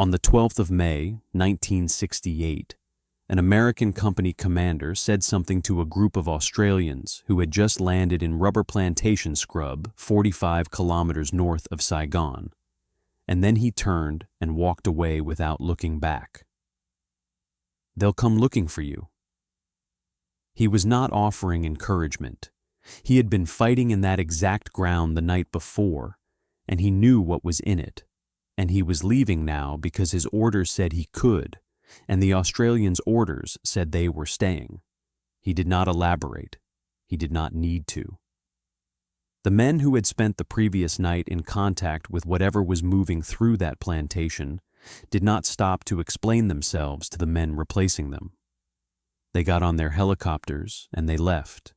On the 12th of May, 1968, an American company commander said something to a group of Australians who had just landed in rubber plantation scrub 45 kilometers north of Saigon, and then he turned and walked away without looking back. "They'll come looking for you." He was not offering encouragement. He had been fighting in that exact ground the night before, and he knew what was in it, and he was leaving now because his orders said he could, and the Australians' orders said they were staying. He did not elaborate. He did not need to. The men who had spent the previous night in contact with whatever was moving through that plantation did not stop to explain themselves to the men replacing them. They got on their helicopters and they left,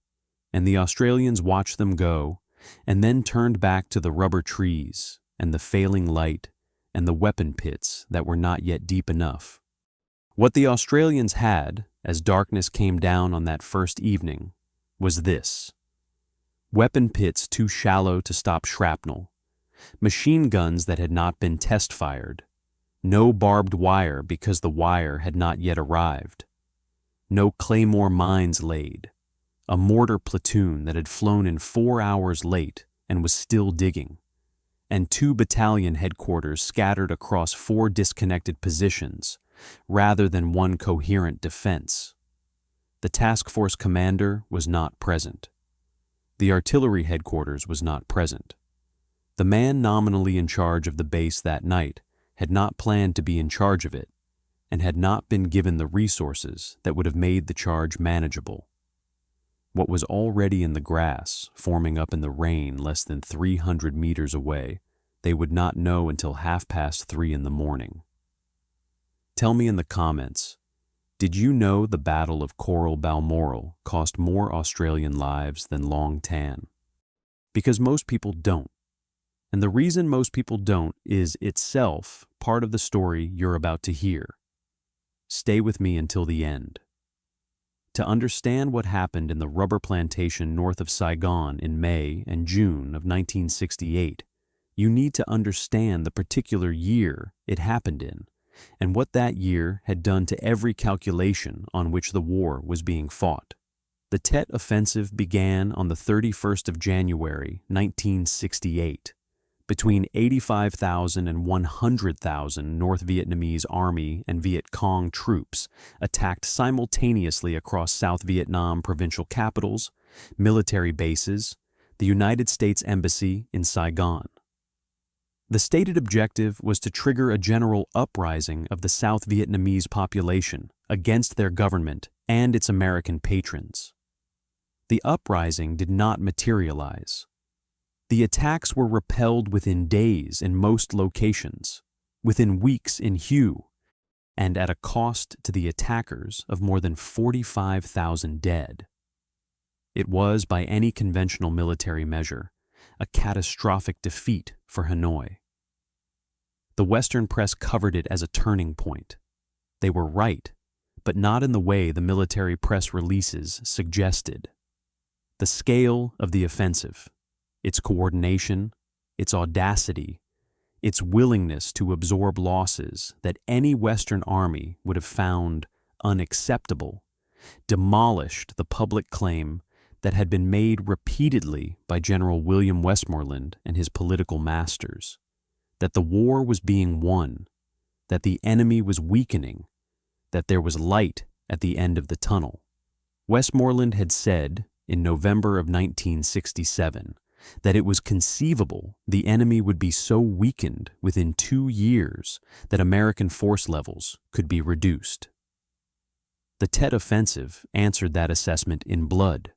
and the Australians watched them go and then turned back to the rubber trees and the failing light and the weapon pits that were not yet deep enough. What the Australians had, as darkness came down on that first evening, was this: weapon pits too shallow to stop shrapnel, machine guns that had not been test-fired, no barbed wire because the wire had not yet arrived, no Claymore mines laid, a mortar platoon that had flown in 4 hours late and was still digging, and 2 battalion headquarters scattered across 4 disconnected positions, rather than one coherent defense. The task force commander was not present. The artillery headquarters was not present. The man nominally in charge of the base that night had not planned to be in charge of it, and had not been given the resources that would have made the charge manageable. What was already in the grass, forming up in the rain less than 300 meters away, they would not know until 3:30 in the morning. Tell me in the comments, did you know the Battle of Coral-Balmoral cost more Australian lives than Long Tan? Because most people don't. And the reason most people don't is itself part of the story you're about to hear. Stay with me until the end. To understand what happened in the rubber plantation north of Saigon in May and June of 1968, you need to understand the particular year it happened in, and what that year had done to every calculation on which the war was being fought. The Tet Offensive began on the 31st of January, 1968. Between 85,000 and 100,000 North Vietnamese Army and Viet Cong troops attacked simultaneously across South Vietnam provincial capitals, military bases, the United States Embassy in Saigon. The stated objective was to trigger a general uprising of the South Vietnamese population against their government and its American patrons. The uprising did not materialize. The attacks were repelled within days in most locations, within weeks in Hue, and at a cost to the attackers of more than 45,000 dead. It was, by any conventional military measure, a catastrophic defeat for Hanoi. The Western press covered it as a turning point. They were right, but not in the way the military press releases suggested. The scale of the offensive, its coordination, its audacity, its willingness to absorb losses that any Western army would have found unacceptable, demolished the public claim that had been made repeatedly by General William Westmoreland and his political masters, that the war was being won, that the enemy was weakening, that there was light at the end of the tunnel. Westmoreland had said in November of 1967 that it was conceivable the enemy would be so weakened within 2 years that American force levels could be reduced. The Tet Offensive answered that assessment in blood.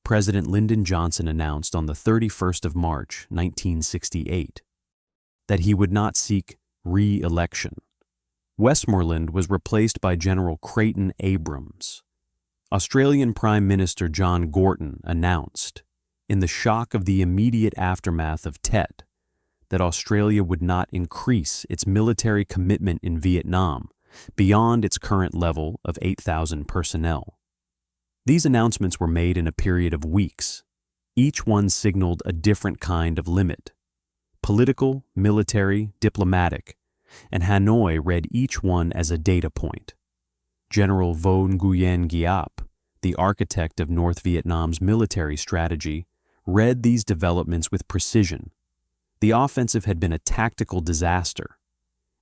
President Lyndon Johnson announced on the 31st of March, 1968, that he would not seek re-election. Westmoreland was replaced by General Creighton Abrams. Australian Prime Minister John Gorton announced, in the shock of the immediate aftermath of Tet, that Australia would not increase its military commitment in Vietnam beyond its current level of 8,000 personnel. These announcements were made in a period of weeks. Each one signaled a different kind of limit: political, military, diplomatic, and Hanoi read each one as a data point. General Vo Nguyen Giap, the architect of North Vietnam's military strategy, read these developments with precision. The offensive had been a tactical disaster.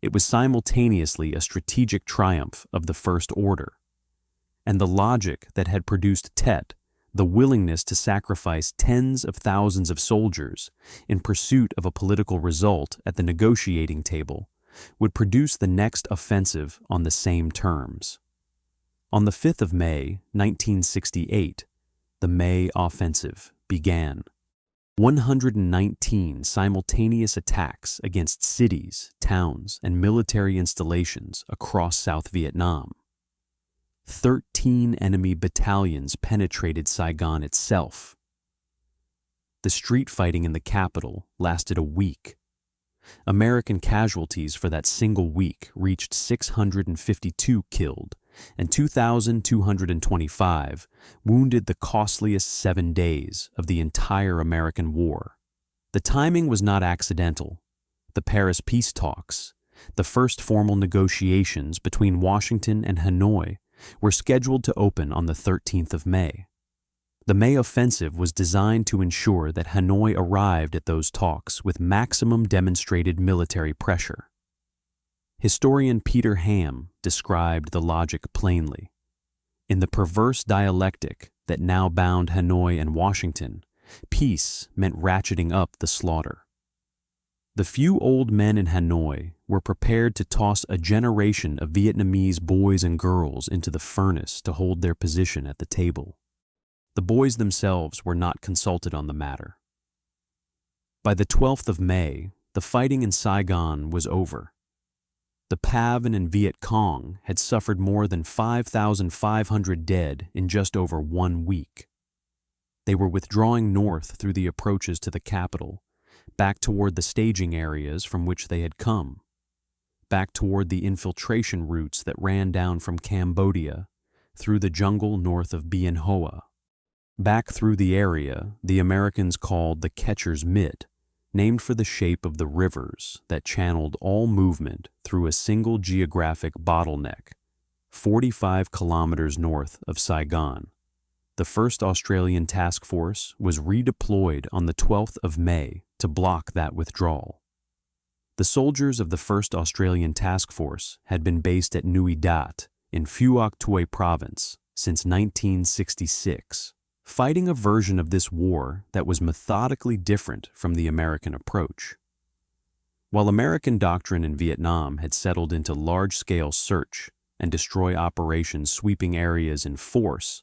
It was simultaneously a strategic triumph of the First Order. And the logic that had produced Tet, the willingness to sacrifice tens of thousands of soldiers in pursuit of a political result at the negotiating table, would produce the next offensive on the same terms. On the 5th of May, 1968, the May Offensive began. 119 simultaneous attacks against cities, towns, and military installations across South Vietnam. 13 enemy battalions penetrated Saigon itself. The street fighting in the capital lasted a week. American casualties for that single week reached 652 killed, and 2,225 wounded, the costliest 7 days of the entire American war. The timing was not accidental. The Paris peace talks, the first formal negotiations between Washington and Hanoi, were scheduled to open on the 13th of May. The May offensive was designed to ensure that Hanoi arrived at those talks with maximum demonstrated military pressure. Historian Peter Ham described the logic plainly. In the perverse dialectic that now bound Hanoi and Washington, peace meant ratcheting up the slaughter. The few old men in Hanoi were prepared to toss a generation of Vietnamese boys and girls into the furnace to hold their position at the table. The boys themselves were not consulted on the matter. By the 12th of May, the fighting in Saigon was over. The PAVN and Viet Cong had suffered more than 5,500 dead in just over 1 week. They were withdrawing north through the approaches to the capital, back toward the staging areas from which they had come, back toward the infiltration routes that ran down from Cambodia, through the jungle north of Bien Hoa, back through the area the Americans called the Catcher's Mitt, named for the shape of the rivers that channeled all movement through a single geographic bottleneck, 45 kilometers north of Saigon. The 1st Australian Task Force was redeployed on the 12th of May to block that withdrawal. The soldiers of the 1st Australian Task Force had been based at Nui Dat in Phuoc Tuy Province since 1966, fighting a version of this war that was methodically different from the American approach. While American doctrine in Vietnam had settled into large-scale search and destroy operations sweeping areas in force,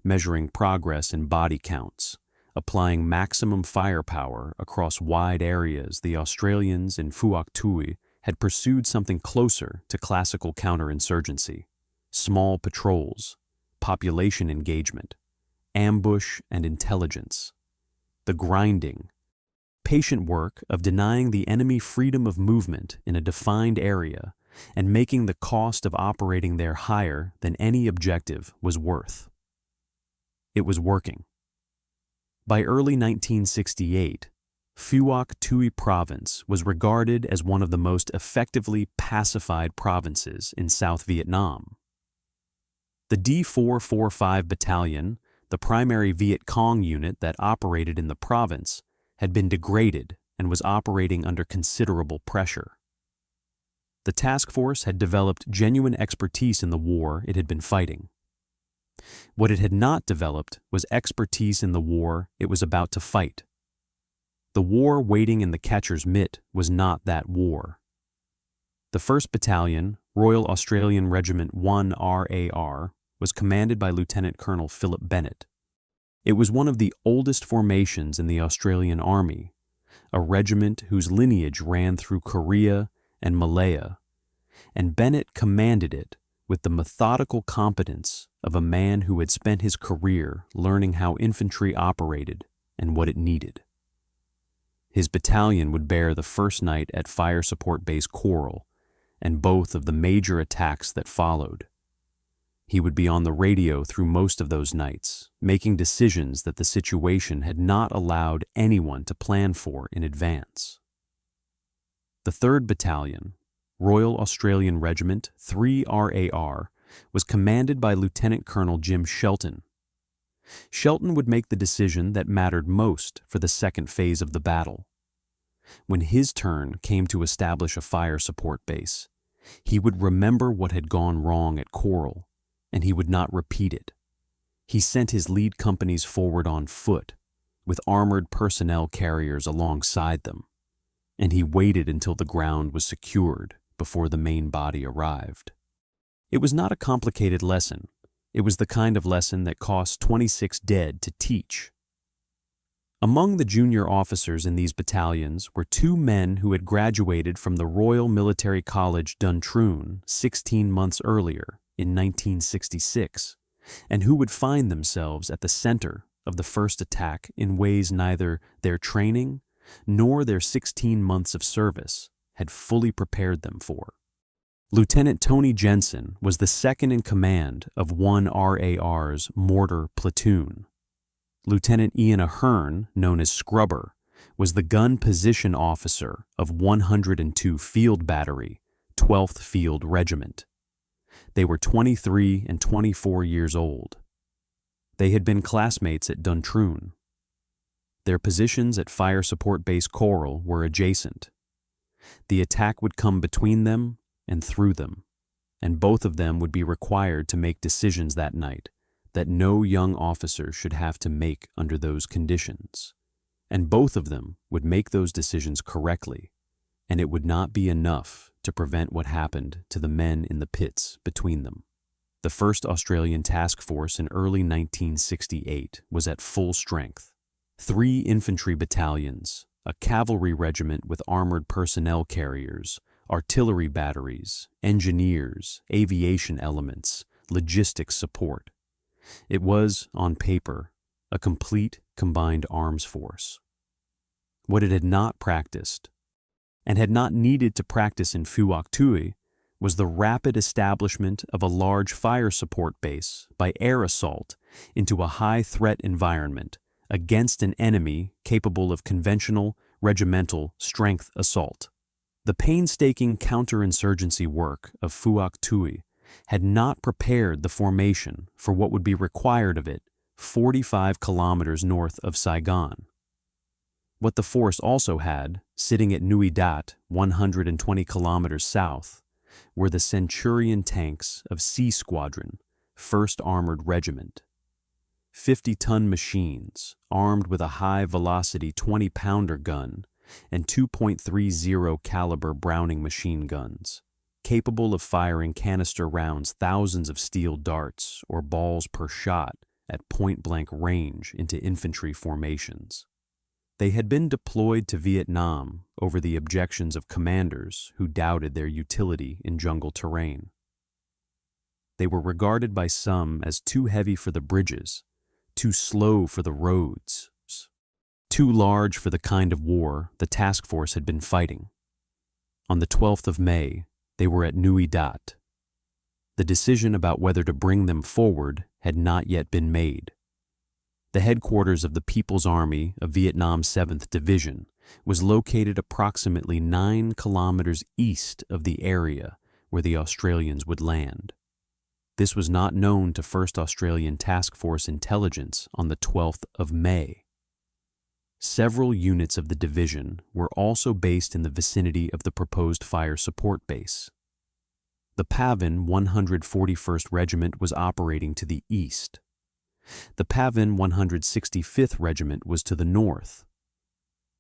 measuring progress in body counts, applying maximum firepower across wide areas, the Australians in Phuoc Tuy had pursued something closer to classical counterinsurgency: small patrols, population engagement, ambush and intelligence, the grinding, patient work of denying the enemy freedom of movement in a defined area and making the cost of operating there higher than any objective was worth. It was working. By early 1968, Phuoc Tuy Province was regarded as one of the most effectively pacified provinces in South Vietnam. The D445 Battalion, the primary Viet Cong unit that operated in the province, had been degraded and was operating under considerable pressure. The task force had developed genuine expertise in the war it had been fighting. What it had not developed was expertise in the war it was about to fight. The war waiting in the Catcher's Mitt was not that war. The 1st Battalion, Royal Australian Regiment 1 RAR, was commanded by Lieutenant Colonel Philip Bennett. It was one of the oldest formations in the Australian Army, a regiment whose lineage ran through Korea and Malaya, and Bennett commanded it with the methodical competence of a man who had spent his career learning how infantry operated and what it needed. His battalion would bear the first night at Fire Support Base Coral and both of the major attacks that followed. He would be on the radio through most of those nights, making decisions that the situation had not allowed anyone to plan for in advance. The 3rd Battalion, Royal Australian Regiment 3 RAR, was commanded by Lieutenant Colonel Jim Shelton. Shelton would make the decision that mattered most for the second phase of the battle. When his turn came to establish a fire support base, he would remember what had gone wrong at Coral, and he would not repeat it. He sent his lead companies forward on foot, with armored personnel carriers alongside them, and he waited until the ground was secured before the main body arrived. It was not a complicated lesson. It was the kind of lesson that cost 26 dead to teach. Among the junior officers in these battalions were 2 men who had graduated from the Royal Military College Duntroon 16 months earlier in 1966, and who would find themselves at the center of the first attack in ways neither their training nor their 16 months of service had fully prepared them for. Lieutenant Tony Jensen was the second in command of 1 RAR's mortar platoon. Lieutenant Ian Ahern, known as Scrubber, was the gun position officer of 102 Field Battery, 12th Field Regiment. They were 23 and 24 years old. They had been classmates at Duntroon. Their positions at Fire Support Base Coral were adjacent. The attack would come between them and through them, and both of them would be required to make decisions that night that no young officer should have to make under those conditions. And both of them would make those decisions correctly, and it would not be enough to prevent what happened to the men in the pits between them. The 1st Australian Task Force in early 1968 was at full strength. 3 infantry battalions, a cavalry regiment with armored personnel carriers, artillery batteries, engineers, aviation elements, logistics support. It was, on paper, a complete combined arms force. What it had not practiced, and had not needed to practice in Phuoc Tuy, was the rapid establishment of a large fire support base by air assault into a high-threat environment against an enemy capable of conventional, regimental strength assault. The painstaking counterinsurgency work of Phuoc Tuy had not prepared the formation for what would be required of it 45 kilometers north of Saigon. What the force also had, sitting at Nui Dat, 120 kilometers south, were the Centurion tanks of C Squadron, 1st Armored Regiment. 50-ton machines, armed with a high-velocity 20-pounder gun and 2.30 caliber Browning machine guns, capable of firing canister rounds thousands of steel darts or balls per shot at point-blank range into infantry formations. They had been deployed to Vietnam over the objections of commanders who doubted their utility in jungle terrain. They were regarded by some as too heavy for the bridges, too slow for the roads, too large for the kind of war the task force had been fighting. On the 12th of May, they were at Nui Dat. The decision about whether to bring them forward had not yet been made. The headquarters of the People's Army of Vietnam 7th Division was located approximately 9 kilometers east of the area where the Australians would land. This was not known to 1st Australian Task Force intelligence on the 12th of May. Several units of the division were also based in the vicinity of the proposed fire support base. The PAVN 141st Regiment was operating to the east. The PAVN 165th Regiment was to the north.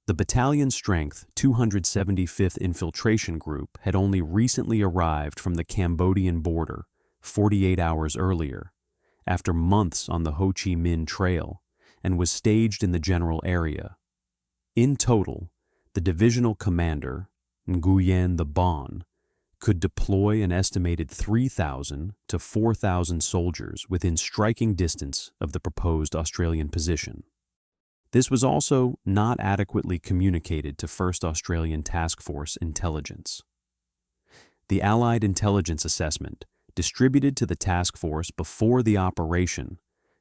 The battalion strength 275th Infiltration Group had only recently arrived from the Cambodian border 48 hours earlier, after months on the Ho Chi Minh Trail, and was staged in the general area. In total, the divisional commander, Nguyen the Bon, could deploy an estimated 3,000 to 4,000 soldiers within striking distance of the proposed Australian position. This was also not adequately communicated to 1st Australian Task Force intelligence. The Allied intelligence assessment, distributed to the task force before the operation,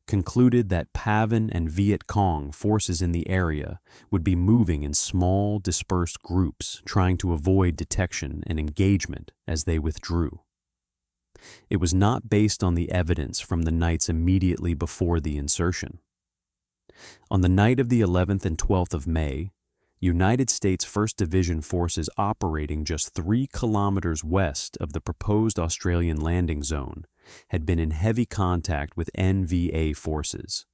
concluded that PAVN and Viet Cong forces in the area would be moving in small, dispersed groups, trying to avoid detection and engagement as they withdrew. It was not based on the evidence from the nights immediately before the insertion. On the night of the 11th and 12th of May, United States 1st Division forces operating just 3 kilometers west of the proposed Australian landing zone had been in heavy contact with NVA forces.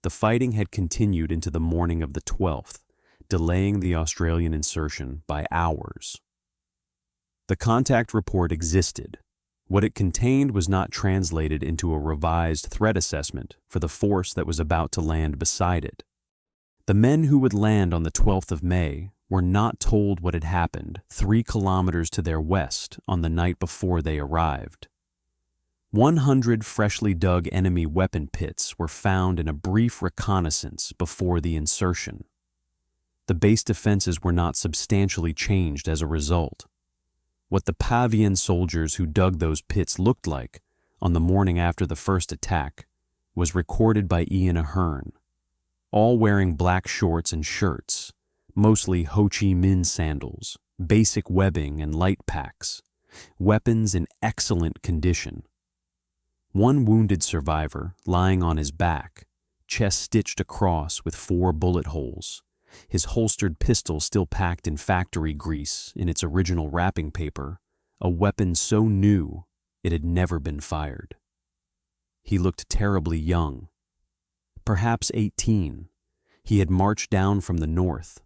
The fighting had continued into the morning of the 12th, delaying the Australian insertion by hours. The contact report existed. What it contained was not translated into a revised threat assessment for the force that was about to land beside it. The men who would land on the 12th of May were not told what had happened 3 kilometers to their west on the night before they arrived. 100 freshly dug enemy weapon pits were found in a brief reconnaissance before the insertion. The base defenses were not substantially changed as a result. What the PAVN soldiers who dug those pits looked like on the morning after the first attack was recorded by Ian Ahern, all wearing black shorts and shirts, mostly Ho Chi Minh sandals, basic webbing and light packs, weapons in excellent condition. One wounded survivor lying on his back, chest stitched across with 4 bullet holes, his holstered pistol still packed in factory grease in its original wrapping paper, a weapon so new it had never been fired. He looked terribly young, perhaps 18. He had marched down from the north.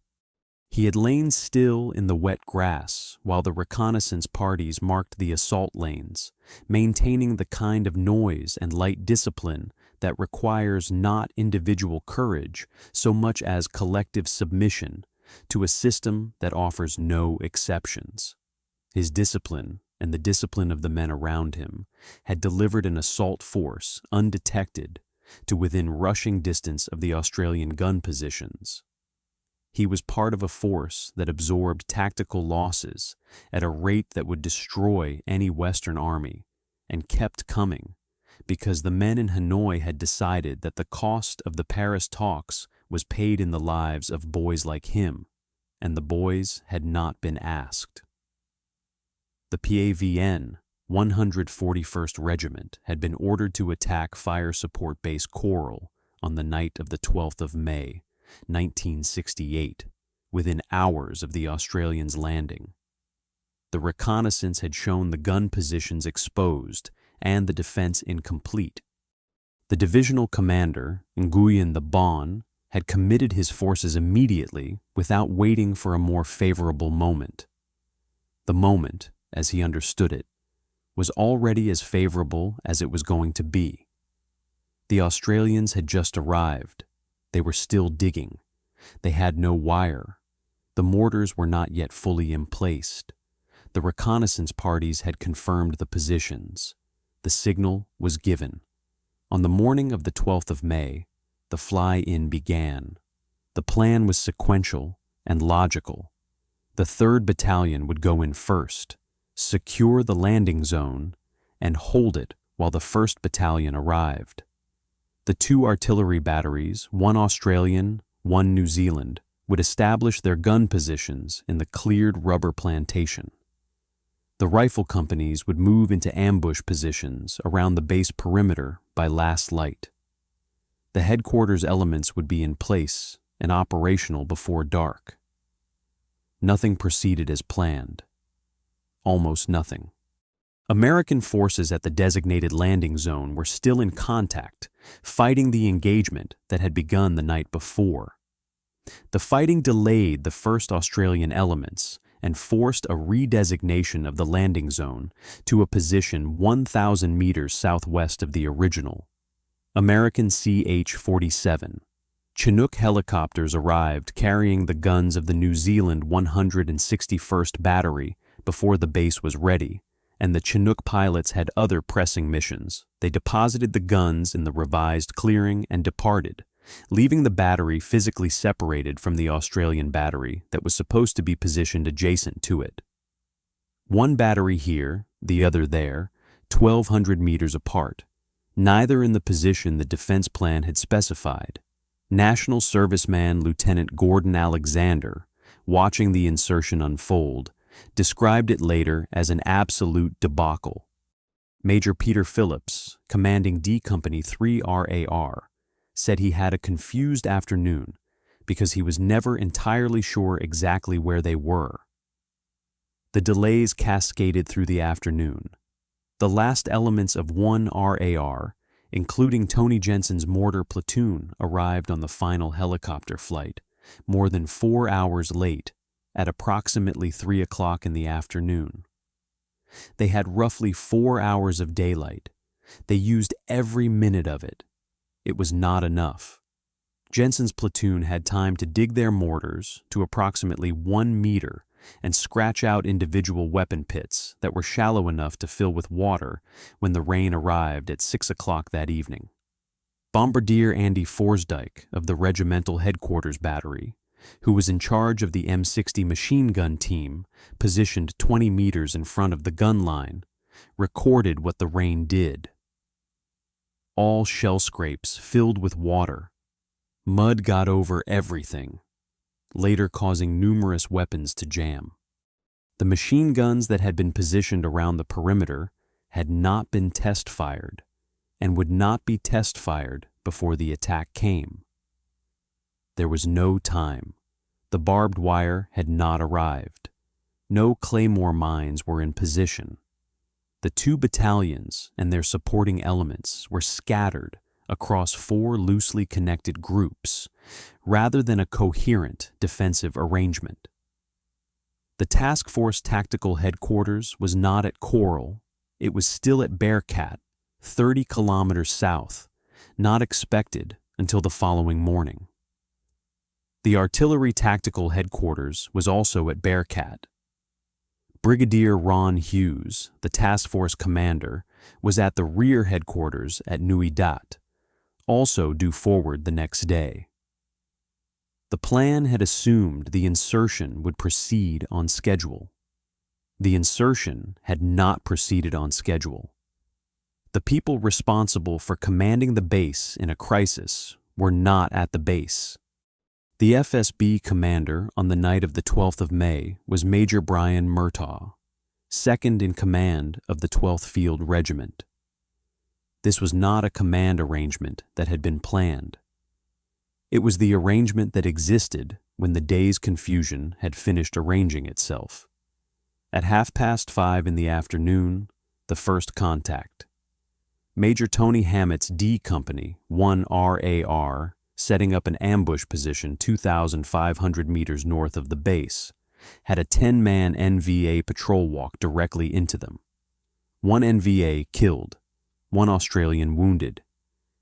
He had lain still in the wet grass while the reconnaissance parties marked the assault lanes, maintaining the kind of noise and light discipline that requires not individual courage so much as collective submission to a system that offers no exceptions. His discipline and the discipline of the men around him had delivered an assault force undetected to within rushing distance of the Australian gun positions. He was part of a force that absorbed tactical losses at a rate that would destroy any Western army, and kept coming, because the men in Hanoi had decided that the cost of the Paris talks was paid in the lives of boys like him, and the boys had not been asked. The PAVN 141st Regiment had been ordered to attack Fire Support Base Coral on the night of the 12th of May, 1968, within hours of the Australians' landing. The reconnaissance had shown the gun positions exposed and the defense incomplete. The divisional commander, Nguyen the Bon, had committed his forces immediately without waiting for a more favorable moment. The moment, as he understood it, was already as favorable as it was going to be. The Australians had just arrived. They were still digging. They had no wire. The mortars were not yet fully emplaced. The reconnaissance parties had confirmed the positions. The signal was given. On the morning of the 12th of May, the fly-in began. The plan was sequential and logical. The 3rd Battalion would go in first, secure the landing zone, and hold it while the 1st Battalion arrived. The 2 artillery batteries, 1 Australian, 1 New Zealand, would establish their gun positions in the cleared rubber plantation. The rifle companies would move into ambush positions around the base perimeter by last light. The headquarters elements would be in place and operational before dark. Nothing proceeded as planned. Almost nothing. American forces at the designated landing zone were still in contact, fighting the engagement that had begun the night before. The fighting delayed the first Australian elements and forced a redesignation of the landing zone to a position 1,000 meters southwest of the original. American CH-47. Chinook helicopters arrived carrying the guns of the New Zealand 161st Battery before the base was ready, and the Chinook pilots had other pressing missions. They deposited the guns in the revised clearing and departed, leaving the battery physically separated from the Australian battery that was supposed to be positioned adjacent to it. One battery here, the other there, 1,200 meters apart. neither in the position the defense plan had specified. National Serviceman Lieutenant Gordon Alexander, watching the insertion unfold, described it later as an absolute debacle. Major Peter Phillips, commanding D Company 3 RAR, said he had a confused afternoon because he was never entirely sure exactly where they were. The delays cascaded through the afternoon. The last elements of 1 RAR, including Tony Jensen's mortar platoon, arrived on the final helicopter flight, more than 4 hours late, at approximately 3 o'clock in the afternoon. They had roughly 4 hours of daylight. They used every minute of it. It was not enough. Jensen's platoon had time to dig their mortars to approximately 1 meter and scratch out individual weapon pits that were shallow enough to fill with water when the rain arrived at 6 o'clock that evening. Bombardier Andy Forsdyke of the Regimental Headquarters Battery, who was in charge of the M60 machine gun team, positioned 20 meters in front of the gun line, recorded what the rain did. All shell scrapes filled with water. Mud got over everything, later causing numerous weapons to jam. The machine guns that had been positioned around the perimeter had not been test-fired and would not be test-fired before the attack came. There was no time. The barbed wire had not arrived. No Claymore mines were in position. The 2 battalions and their supporting elements were scattered across 4 loosely connected groups, rather than a coherent defensive arrangement. The task force tactical headquarters was not at Coral, it was still at Bearcat, 30 kilometers south, not expected until the following morning. The artillery tactical headquarters was also at Bearcat. Brigadier Ron Hughes, the task force commander, was at the rear headquarters at Nui Dat, also due forward the next day. The plan had assumed the insertion would proceed on schedule. The insertion had not proceeded on schedule. The people responsible for commanding the base in a crisis were not at the base. The FSB commander on the night of the 12th of May was Major Brian Murtaugh, second in command of the 12th Field Regiment. This was not a command arrangement that had been planned. It was the arrangement that existed when the day's confusion had finished arranging itself. At 5:30 in the afternoon, the first contact. Major Tony Hammett's D Company, 1 RAR, setting up an ambush position 2,500 meters north of the base, had a 10-man NVA patrol walk directly into them. 1 NVA killed, 1 Australian wounded.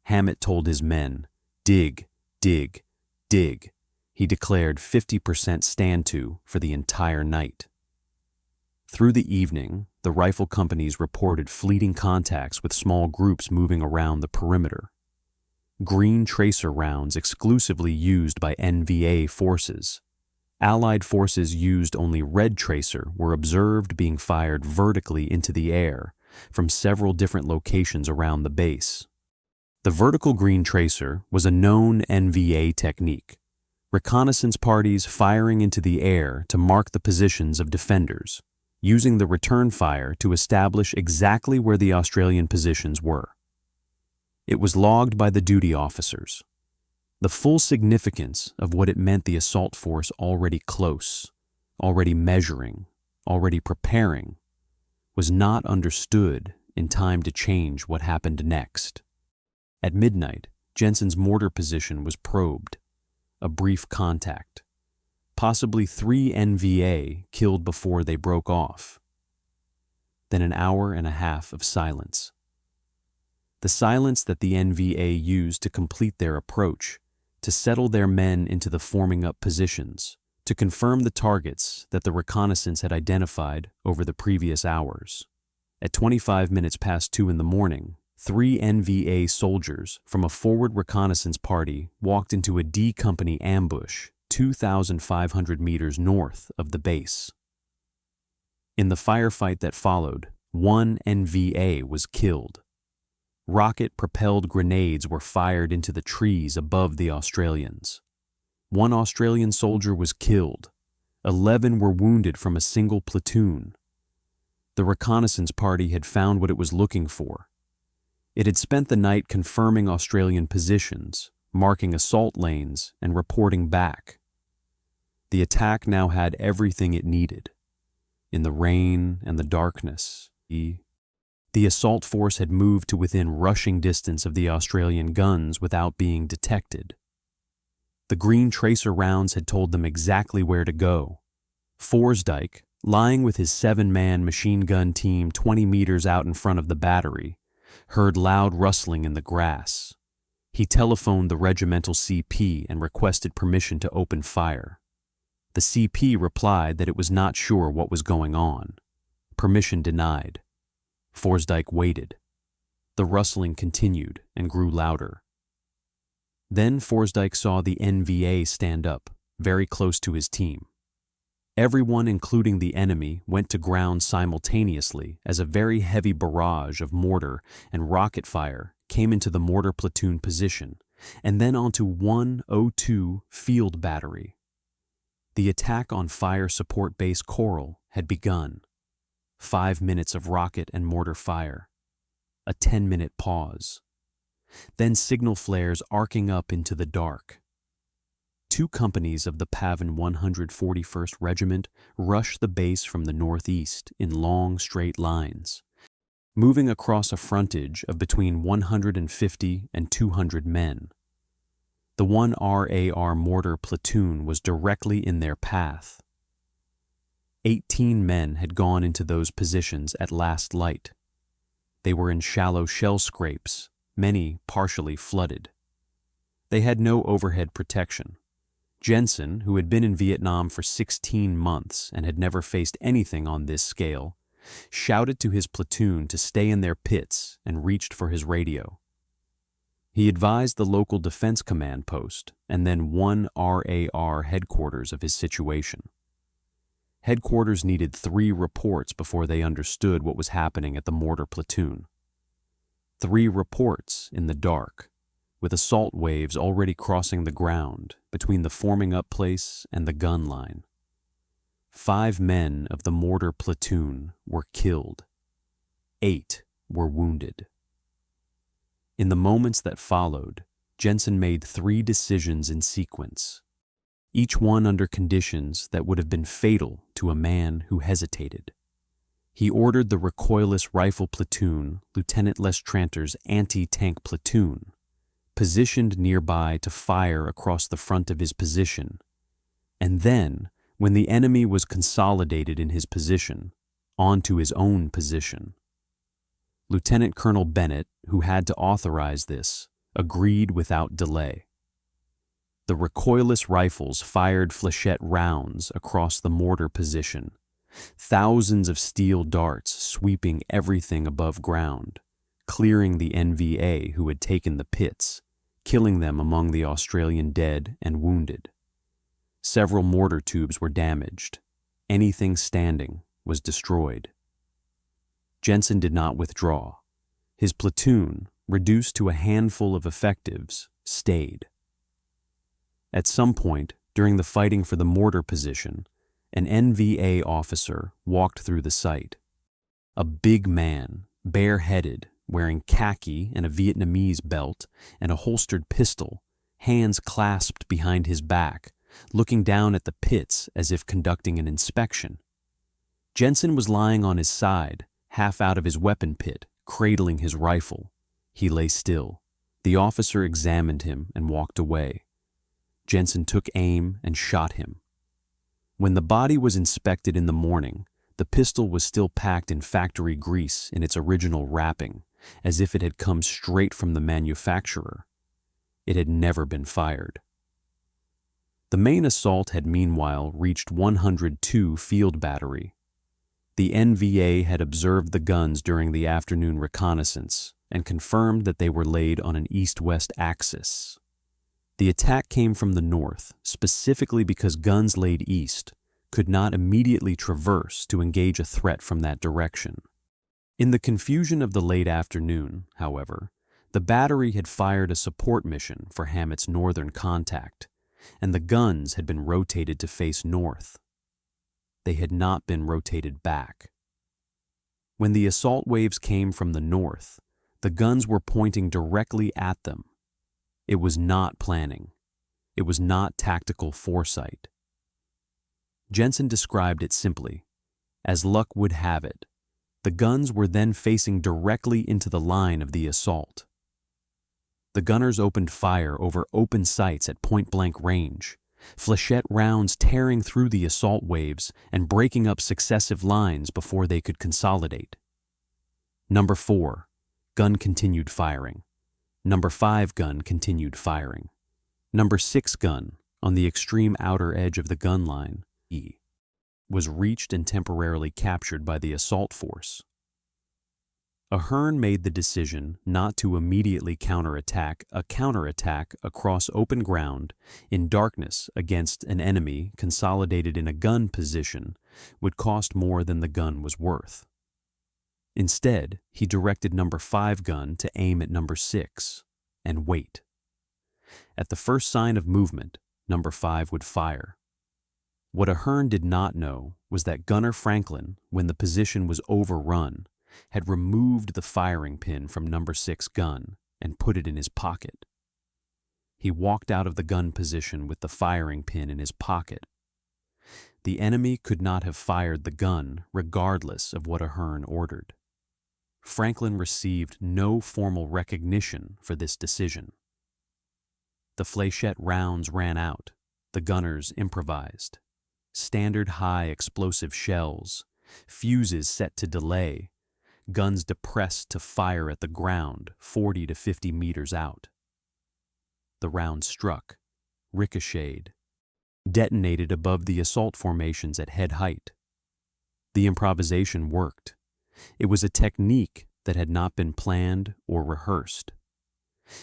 Hammett told his men, "Dig, dig, dig." He declared 50% stand to for the entire night. Through the evening, the rifle companies reported fleeting contacts with small groups moving around the perimeter. Green tracer rounds exclusively used by NVA forces. Allied forces used only red tracer were observed being fired vertically into the air from several different locations around the base. The vertical green tracer was a known NVA technique. Reconnaissance parties firing into the air to mark the positions of defenders, using the return fire to establish exactly where the Australian positions were. It was logged by the duty officers. The full significance of what it meant the assault force already close, already measuring, already preparing, was not understood in time to change what happened next. At midnight, Jensen's mortar position was probed. A brief contact. Possibly 3 NVA killed before they broke off. Then an hour and a half of silence. The silence that the NVA used to complete their approach, to settle their men into the forming up positions, to confirm the targets that the reconnaissance had identified over the previous hours. At 25 minutes past 2 in the morning, 3 NVA soldiers from a forward reconnaissance party walked into a D Company ambush 2,500 meters north of the base. In the firefight that followed, 1 NVA was killed. Rocket-propelled grenades were fired into the trees above the Australians. 1 Australian soldier was killed. 11 were wounded from a single platoon. The reconnaissance party had found what it was looking for. It had spent the night confirming Australian positions, marking assault lanes, and reporting back. The attack now had everything it needed. In the rain and the darkness, the assault force had moved to within rushing distance of the Australian guns without being detected. The green tracer rounds had told them exactly where to go. Forsdyke, lying with his 7-man machine gun team 20 meters out in front of the battery, heard loud rustling in the grass. He telephoned the regimental CP and requested permission to open fire. The CP replied that it was not sure what was going on. Permission denied. Forsdyke waited. The rustling continued and grew louder. Then Forsdyke saw the NVA stand up, very close to his team. Everyone, including the enemy, went to ground simultaneously as a very heavy barrage of mortar and rocket fire came into the mortar platoon position, and then onto 102 field battery. The attack on fire support base Coral had begun. 5 minutes of rocket and mortar fire. A 10-minute pause. Then signal flares arcing up into the dark. 2 companies of the PAVN 141st Regiment rushed the base from the northeast in long, straight lines, moving across a frontage of between 150 and 200 men. The 1 RAR mortar platoon was directly in their path. 18 men had gone into those positions at last light. They were in shallow shell scrapes, many partially flooded. They had no overhead protection. Jensen, who had been in Vietnam for 16 months and had never faced anything on this scale, shouted to his platoon to stay in their pits and reached for his radio. He advised the local defense command post and then 1 RAR headquarters of his situation. Headquarters needed 3 reports before they understood what was happening at the mortar platoon. 3 reports in the dark, with assault waves already crossing the ground between the forming up place and the gun line. 5 men of the mortar platoon were killed. 8 were wounded. In the moments that followed, Jensen made 3 decisions in sequence, each one under conditions that would have been fatal to a man who hesitated. He ordered the recoilless rifle platoon, Lieutenant Lestranter's anti-tank platoon, positioned nearby to fire across the front of his position, and then, when the enemy was consolidated in his position, onto his own position. Lieutenant Colonel Bennett, who had to authorize this, agreed without delay. The recoilless rifles fired flechette rounds across the mortar position, thousands of steel darts sweeping everything above ground, clearing the NVA who had taken the pits, killing them among the Australian dead and wounded. Several mortar tubes were damaged. Anything standing was destroyed. Jensen did not withdraw. His platoon, reduced to a handful of effectives, stayed. At some point, during the fighting for the mortar position, an NVA officer walked through the site. A big man, bareheaded, wearing khaki and a Vietnamese belt and a holstered pistol, hands clasped behind his back, looking down at the pits as if conducting an inspection. Jensen was lying on his side, half out of his weapon pit, cradling his rifle. He lay still. The officer examined him and walked away. Jensen took aim and shot him. When the body was inspected in the morning, the pistol was still packed in factory grease in its original wrapping, as if it had come straight from the manufacturer. It had never been fired. The main assault had meanwhile reached 102 field battery. The NVA had observed the guns during the afternoon reconnaissance and confirmed that they were laid on an east-west axis. The attack came from the north, specifically because guns laid east could not immediately traverse to engage a threat from that direction. In the confusion of the late afternoon, however, The battery had fired a support mission for Hammett's northern contact, and the guns had been rotated to face north. They had not been rotated back. When the assault waves came from the north, the guns were pointing directly at them. It was not planning. It was not tactical foresight. Jensen described it simply. As luck would have it, the guns were then facing directly into the line of the assault. The gunners opened fire over open sights at point-blank range, flechette rounds tearing through the assault waves and breaking up successive lines before they could consolidate. Number 4, gun continued firing. Number 5 gun continued firing. Number 6 gun, on the extreme outer edge of the gun line, was reached and temporarily captured by the assault force. Ahern made the decision not to immediately counterattack across open ground in darkness against an enemy consolidated in a gun position would cost more than the gun was worth. Instead, he directed number 5 gun to aim at number 6 and wait. At the first sign of movement, number 5 would fire. What Ahern did not know was that Gunner Franklin, when the position was overrun, had removed the firing pin from number 6 gun and put it in his pocket. He walked out of the gun position with the firing pin in his pocket. The enemy could not have fired the gun regardless of what Ahern ordered. Franklin received no formal recognition for this decision. The flechette rounds ran out. The gunners improvised. Standard high explosive shells, fuses set to delay, guns depressed to fire at the ground 40 to 50 meters out. The round struck, ricocheted, detonated above the assault formations at head height. The improvisation worked. It was a technique that had not been planned or rehearsed.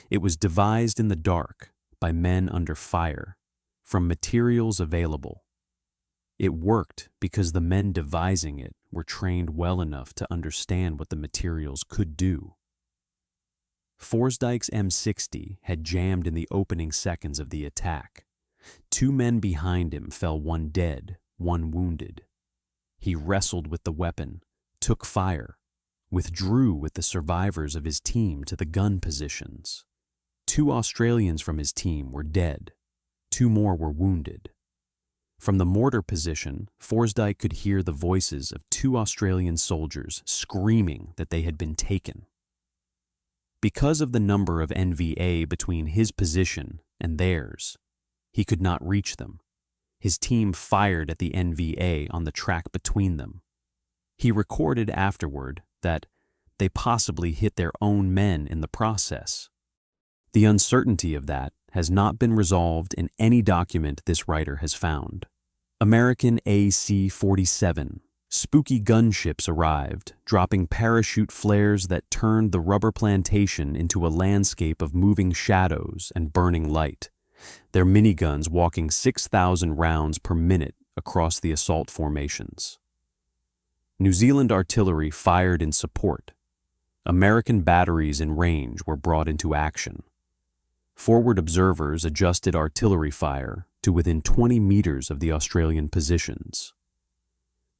It was devised in the dark by men under fire, from materials available. It worked because the men devising it were trained well enough to understand what the materials could do. Forsdyke's M60 had jammed in the opening seconds of the attack. 2 men behind him fell, 1 dead, 1 wounded. He wrestled with the weapon, took fire, withdrew with the survivors of his team to the gun positions. 2 Australians from his team were dead. 2 more were wounded. From the mortar position, Forsdyke could hear the voices of 2 Australian soldiers screaming that they had been taken. Because of the number of NVA between his position and theirs, he could not reach them. His team fired at the NVA on the track between them. He recorded afterward that they possibly hit their own men in the process. The uncertainty of that has not been resolved in any document this writer has found. American AC-47. Spooky gunships arrived, dropping parachute flares that turned the rubber plantation into a landscape of moving shadows and burning light, their miniguns walking 6,000 rounds per minute across the assault formations. New Zealand artillery fired in support. American batteries in range were brought into action. Forward observers adjusted artillery fire to within 20 meters of the Australian positions.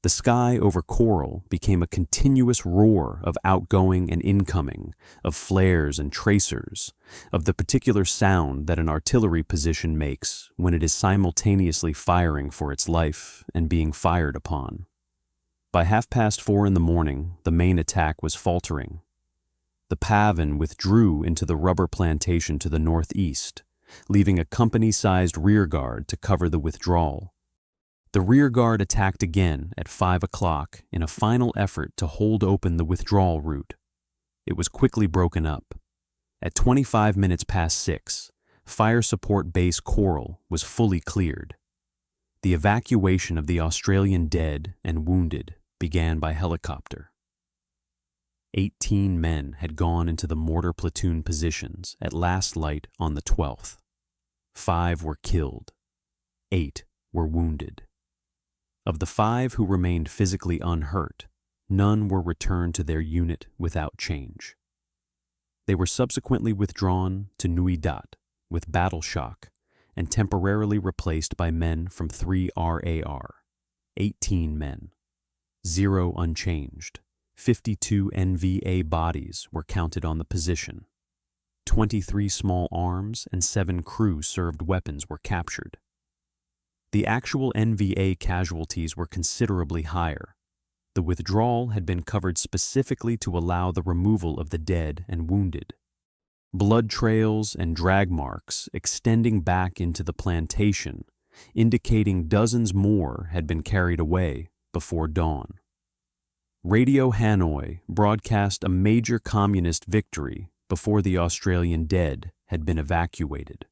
The sky over Coral became a continuous roar of outgoing and incoming, of flares and tracers, of the particular sound that an artillery position makes when it is simultaneously firing for its life and being fired upon. By 4:30 in the morning, the main attack was faltering. The PAVN withdrew into the rubber plantation to the northeast, leaving a company-sized rearguard to cover the withdrawal. The rearguard attacked again at 5 o'clock in a final effort to hold open the withdrawal route. It was quickly broken up. At 25 minutes past 6, fire support base Coral was fully cleared. The evacuation of the Australian dead and wounded began by helicopter. 18 men had gone into the mortar platoon positions at last light on the 12th. 5 were killed. 8 were wounded. Of the 5 who remained physically unhurt, none were returned to their unit without change. They were subsequently withdrawn to Nui Dat with battle shock and temporarily replaced by men from 3 RAR, 18 men, 0 unchanged. 52 NVA bodies were counted on the position. 23 small arms and 7 crew-served weapons were captured. The actual NVA casualties were considerably higher. The withdrawal had been covered specifically to allow the removal of the dead and wounded. Blood trails and drag marks extending back into the plantation, indicating dozens more had been carried away before dawn. Radio Hanoi broadcast a major communist victory before the Australian dead had been evacuated.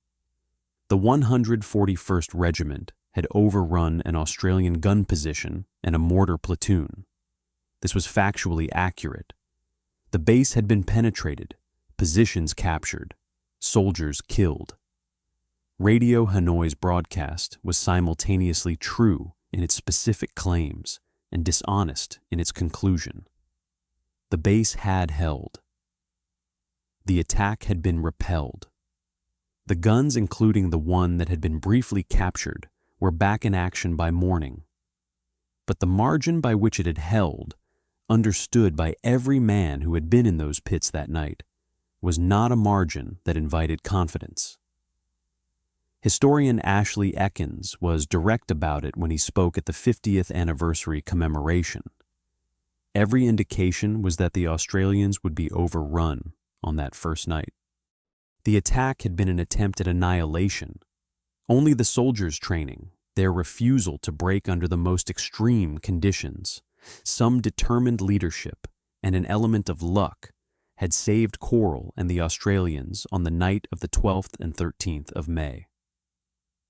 The 141st Regiment had overrun an Australian gun position and a mortar platoon. This was factually accurate. The base had been penetrated, positions captured, soldiers killed. Radio Hanoi's broadcast was simultaneously true in its specific claims and dishonest in its conclusion. The base had held. The attack had been repelled. The guns, including the one that had been briefly captured, were back in action by morning. But the margin by which it had held, understood by every man who had been in those pits that night, was not a margin that invited confidence. Historian Ashley Ekins was direct about it when he spoke at the 50th anniversary commemoration. Every indication was that the Australians would be overrun on that first night. The attack had been an attempt at annihilation. Only the soldiers' training, their refusal to break under the most extreme conditions, some determined leadership, and an element of luck had saved Coral and the Australians on the night of the 12th and 13th of May.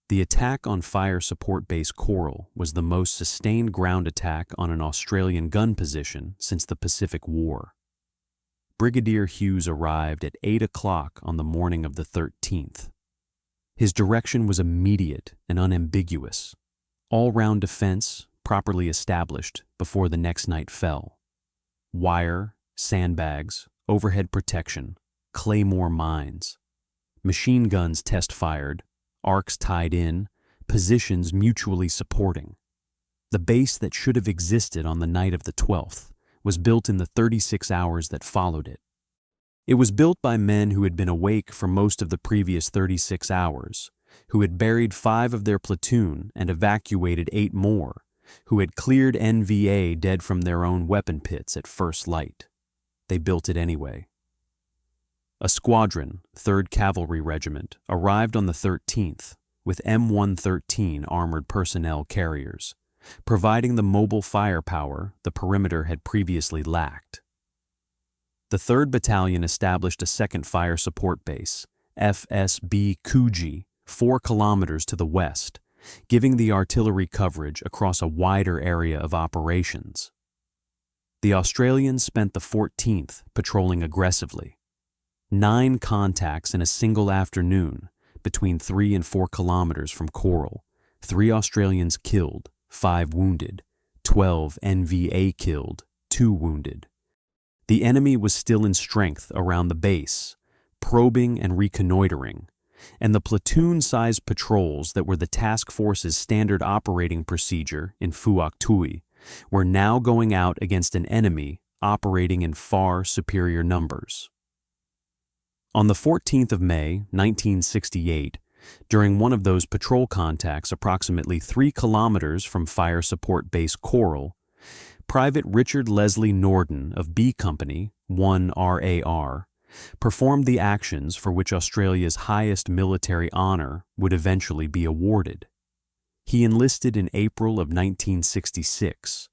The attack on Fire Support Base Coral was the most sustained ground attack on an Australian gun position since the Pacific War. Brigadier Hughes arrived at 8 o'clock on the morning of the 13th. His direction was immediate and unambiguous. All-round defense properly established before the next night fell. Wire, sandbags, overhead protection, Claymore mines. Machine guns test-fired, arcs tied in, positions mutually supporting. The base that should have existed on the night of the 12th was built in the 36 hours that followed it. It was built by men who had been awake for most of the previous 36 hours, who had buried 5 of their platoon and evacuated 8 more, who had cleared NVA dead from their own weapon pits at first light. They built it anyway. A squadron, 3rd Cavalry Regiment, arrived on the 13th with M113 armored personnel carriers, providing the mobile firepower the perimeter had previously lacked. The 3rd Battalion established a second fire support base, FSB Coogee, 4 kilometers to the west, giving the artillery coverage across a wider area of operations. The Australians spent the 14th patrolling aggressively. 9 contacts in a single afternoon between 3 and 4 kilometers from Coral, 3 Australians killed, 5 wounded, 12 NVA killed, 2 wounded. The enemy was still in strength around the base, probing and reconnoitering, and the platoon-sized patrols that were the task force's standard operating procedure in Phuoc Tuy were now going out against an enemy operating in far superior numbers. On the 14th of May, 1968, during one of those patrol contacts approximately 3 kilometers from Fire Support Base Coral, Private Richard Leslie Norden of B Company, 1 RAR, performed the actions for which Australia's highest military honor would eventually be awarded. He enlisted in April of 1966,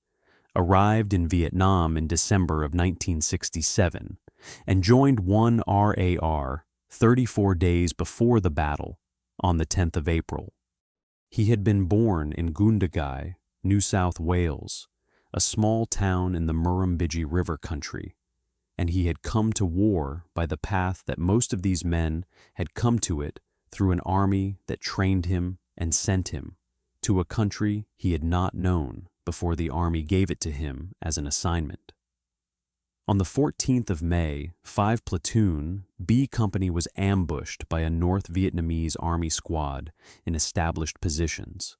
arrived in Vietnam in December of 1967, and joined 1 RAR 34 days before the battle on the 10th of April. He had been born in Gundagai, New South Wales, a small town in the Murrumbidgee River country, and he had come to war by the path that most of these men had come to it through an army that trained him and sent him to a country he had not known before the army gave it to him as an assignment. On the 14th of May, 5 Platoon, B Company was ambushed by a North Vietnamese Army squad in established positions.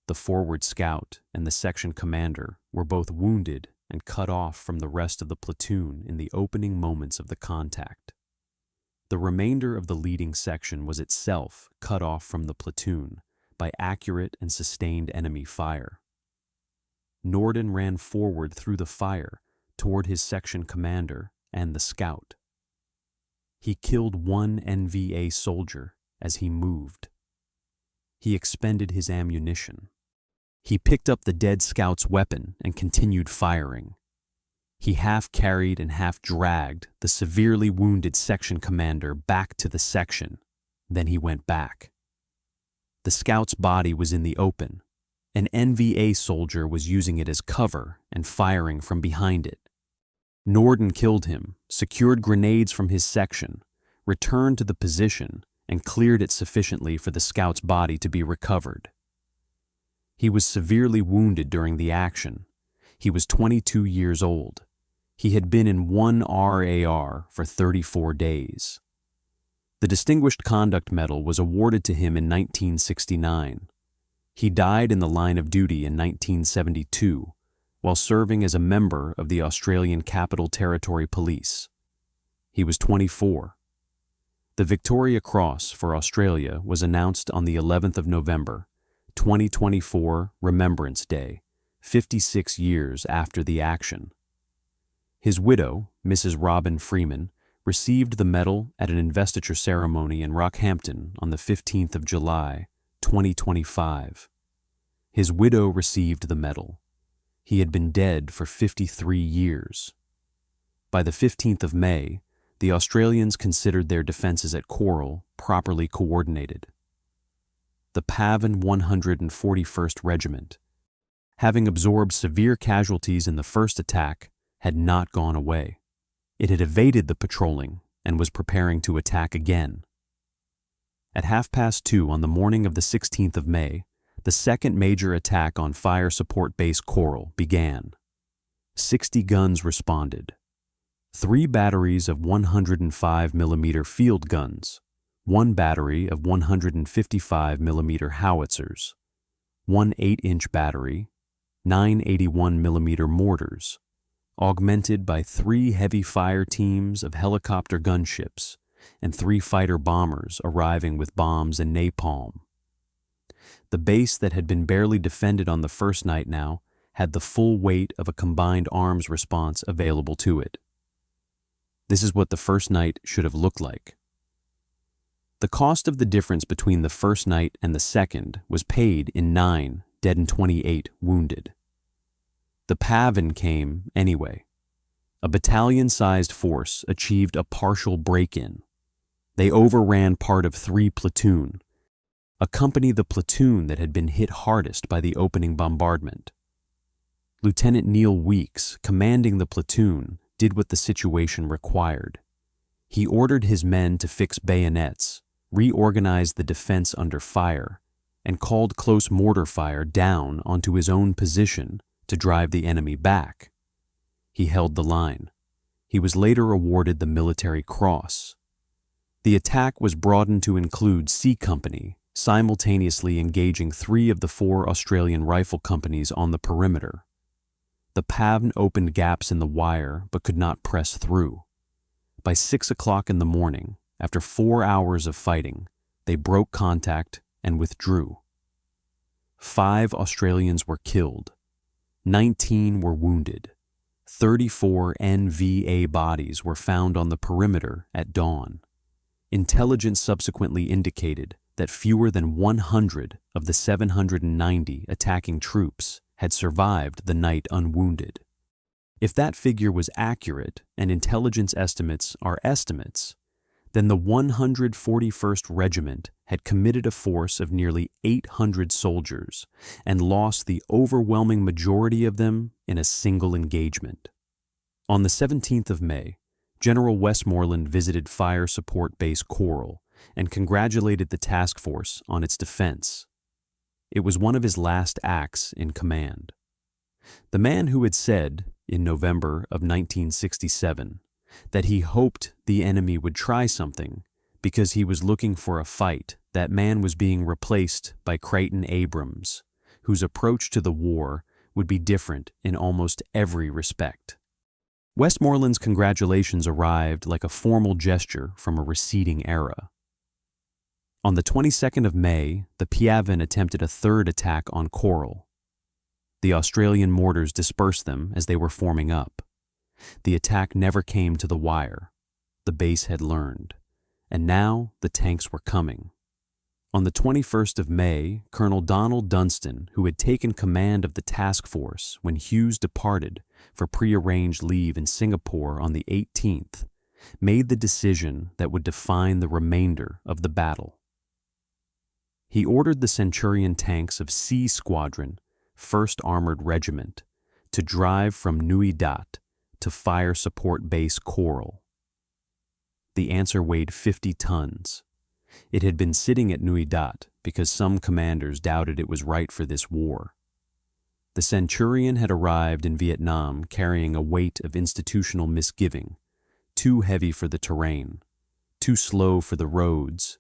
The forward scout and the section commander were both wounded and cut off from the rest of the platoon in the opening moments of the contact. The remainder of the leading section was itself cut off from the platoon by accurate and sustained enemy fire. Norden ran forward through the fire toward his section commander and the scout. He killed one NVA soldier as he moved. He expended his ammunition. He picked up the dead scout's weapon and continued firing. He half carried and half dragged the severely wounded section commander back to the section. Then he went back. The scout's body was in the open. An NVA soldier was using it as cover and firing from behind it. Norden killed him, secured grenades from his section, returned to the position, and cleared it sufficiently for the scout's body to be recovered. He was severely wounded during the action. He was 22 years old. He had been in one RAR for 34 days. The Distinguished Conduct Medal was awarded to him in 1969. He died in the line of duty in 1972 while serving as a member of the Australian Capital Territory Police. He was 24. The Victoria Cross for Australia was announced on the 11th of November, 2024 Remembrance Day, 56 years after the action. His widow, Mrs. Robin Freeman, received the medal at an investiture ceremony in Rockhampton on the 15th of July, 2025. His widow received the medal. He had been dead for 53 years. By the 15th of May, the Australians considered their defenses at Coral properly coordinated. The PAVN 141st Regiment, having absorbed severe casualties in the first attack, had not gone away. It had evaded the patrolling and was preparing to attack again. At 2:30 on the morning of the 16th of May, the second major attack on Fire Support Base Coral began. 60 guns responded. 3 batteries of 105mm field guns, 1 battery of 155mm howitzers, 1 8-inch battery, 9 81mm mortars, augmented by 3 heavy fire teams of helicopter gunships and 3 fighter bombers arriving with bombs and napalm. The base that had been barely defended on the first night now had the full weight of a combined arms response available to it. This is what the first night should have looked like. The cost of the difference between the first night and the second was paid in 9 dead and 28 wounded. The PAVN came anyway. A battalion-sized force achieved a partial break-in. They overran part of 3 platoon, accompanied the platoon that had been hit hardest by the opening bombardment. Lieutenant Neil Weeks, commanding the platoon, did what the situation required. He ordered his men to fix bayonets, reorganized the defense under fire, and called close mortar fire down onto his own position to drive the enemy back. He held the line. He was later awarded the Military Cross. The attack was broadened to include C Company, simultaneously engaging 3 of the 4 Australian rifle companies on the perimeter. The PAVN opened gaps in the wire but could not press through. By 6 o'clock in the morning, after 4 hours of fighting, they broke contact and withdrew. 5 Australians were killed. 19 were wounded. 34 NVA bodies were found on the perimeter at dawn. Intelligence subsequently indicated that fewer than 100 of the 790 attacking troops had survived the night unwounded. If that figure was accurate and intelligence estimates are estimates, then the 141st Regiment had committed a force of nearly 800 soldiers and lost the overwhelming majority of them in a single engagement. On the 17th of May, General Westmoreland visited Fire Support Base Coral and congratulated the task force on its defense. It was one of his last acts in command. The man who had said, in November of 1967 that he hoped the enemy would try something because he was looking for a fight. That man was being replaced by Creighton Abrams, whose approach to the war would be different in almost every respect. Westmoreland's congratulations arrived like a formal gesture from a receding era. On the 22nd of May, the PAVN attempted a third attack on Coral. The Australian mortars dispersed them as they were forming up. The attack never came to the wire. The base had learned. And now the tanks were coming. On the 21st of May, Colonel Donald Dunstan, who had taken command of the task force when Hughes departed for prearranged leave in Singapore on the 18th, made the decision that would define the remainder of the battle. He ordered the Centurion tanks of C Squadron, 1st Armored Regiment, to drive from Nui Dat to Fire Support Base Coral. The answer weighed 50 tons. It had been sitting at Nui Dat because some commanders doubted it was right for this war. The Centurion had arrived in Vietnam carrying a weight of institutional misgiving, too heavy for the terrain, too slow for the roads,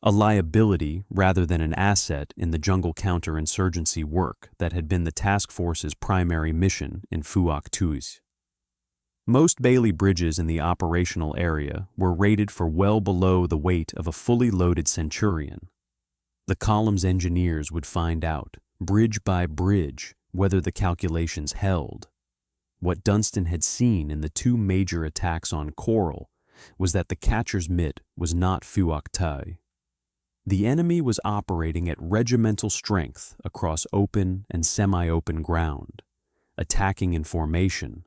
a liability rather than an asset in the jungle counterinsurgency work that had been the task force's primary mission in Phuoc Thuys. Most Bailey bridges in the operational area were rated for well below the weight of a fully loaded Centurion. The column's engineers would find out, bridge by bridge, whether the calculations held. What Dunstan had seen in the two major attacks on Coral was that the catcher's mitt was not Phuoc Thuys. The enemy was operating at regimental strength across open and semi-open ground, attacking in formation,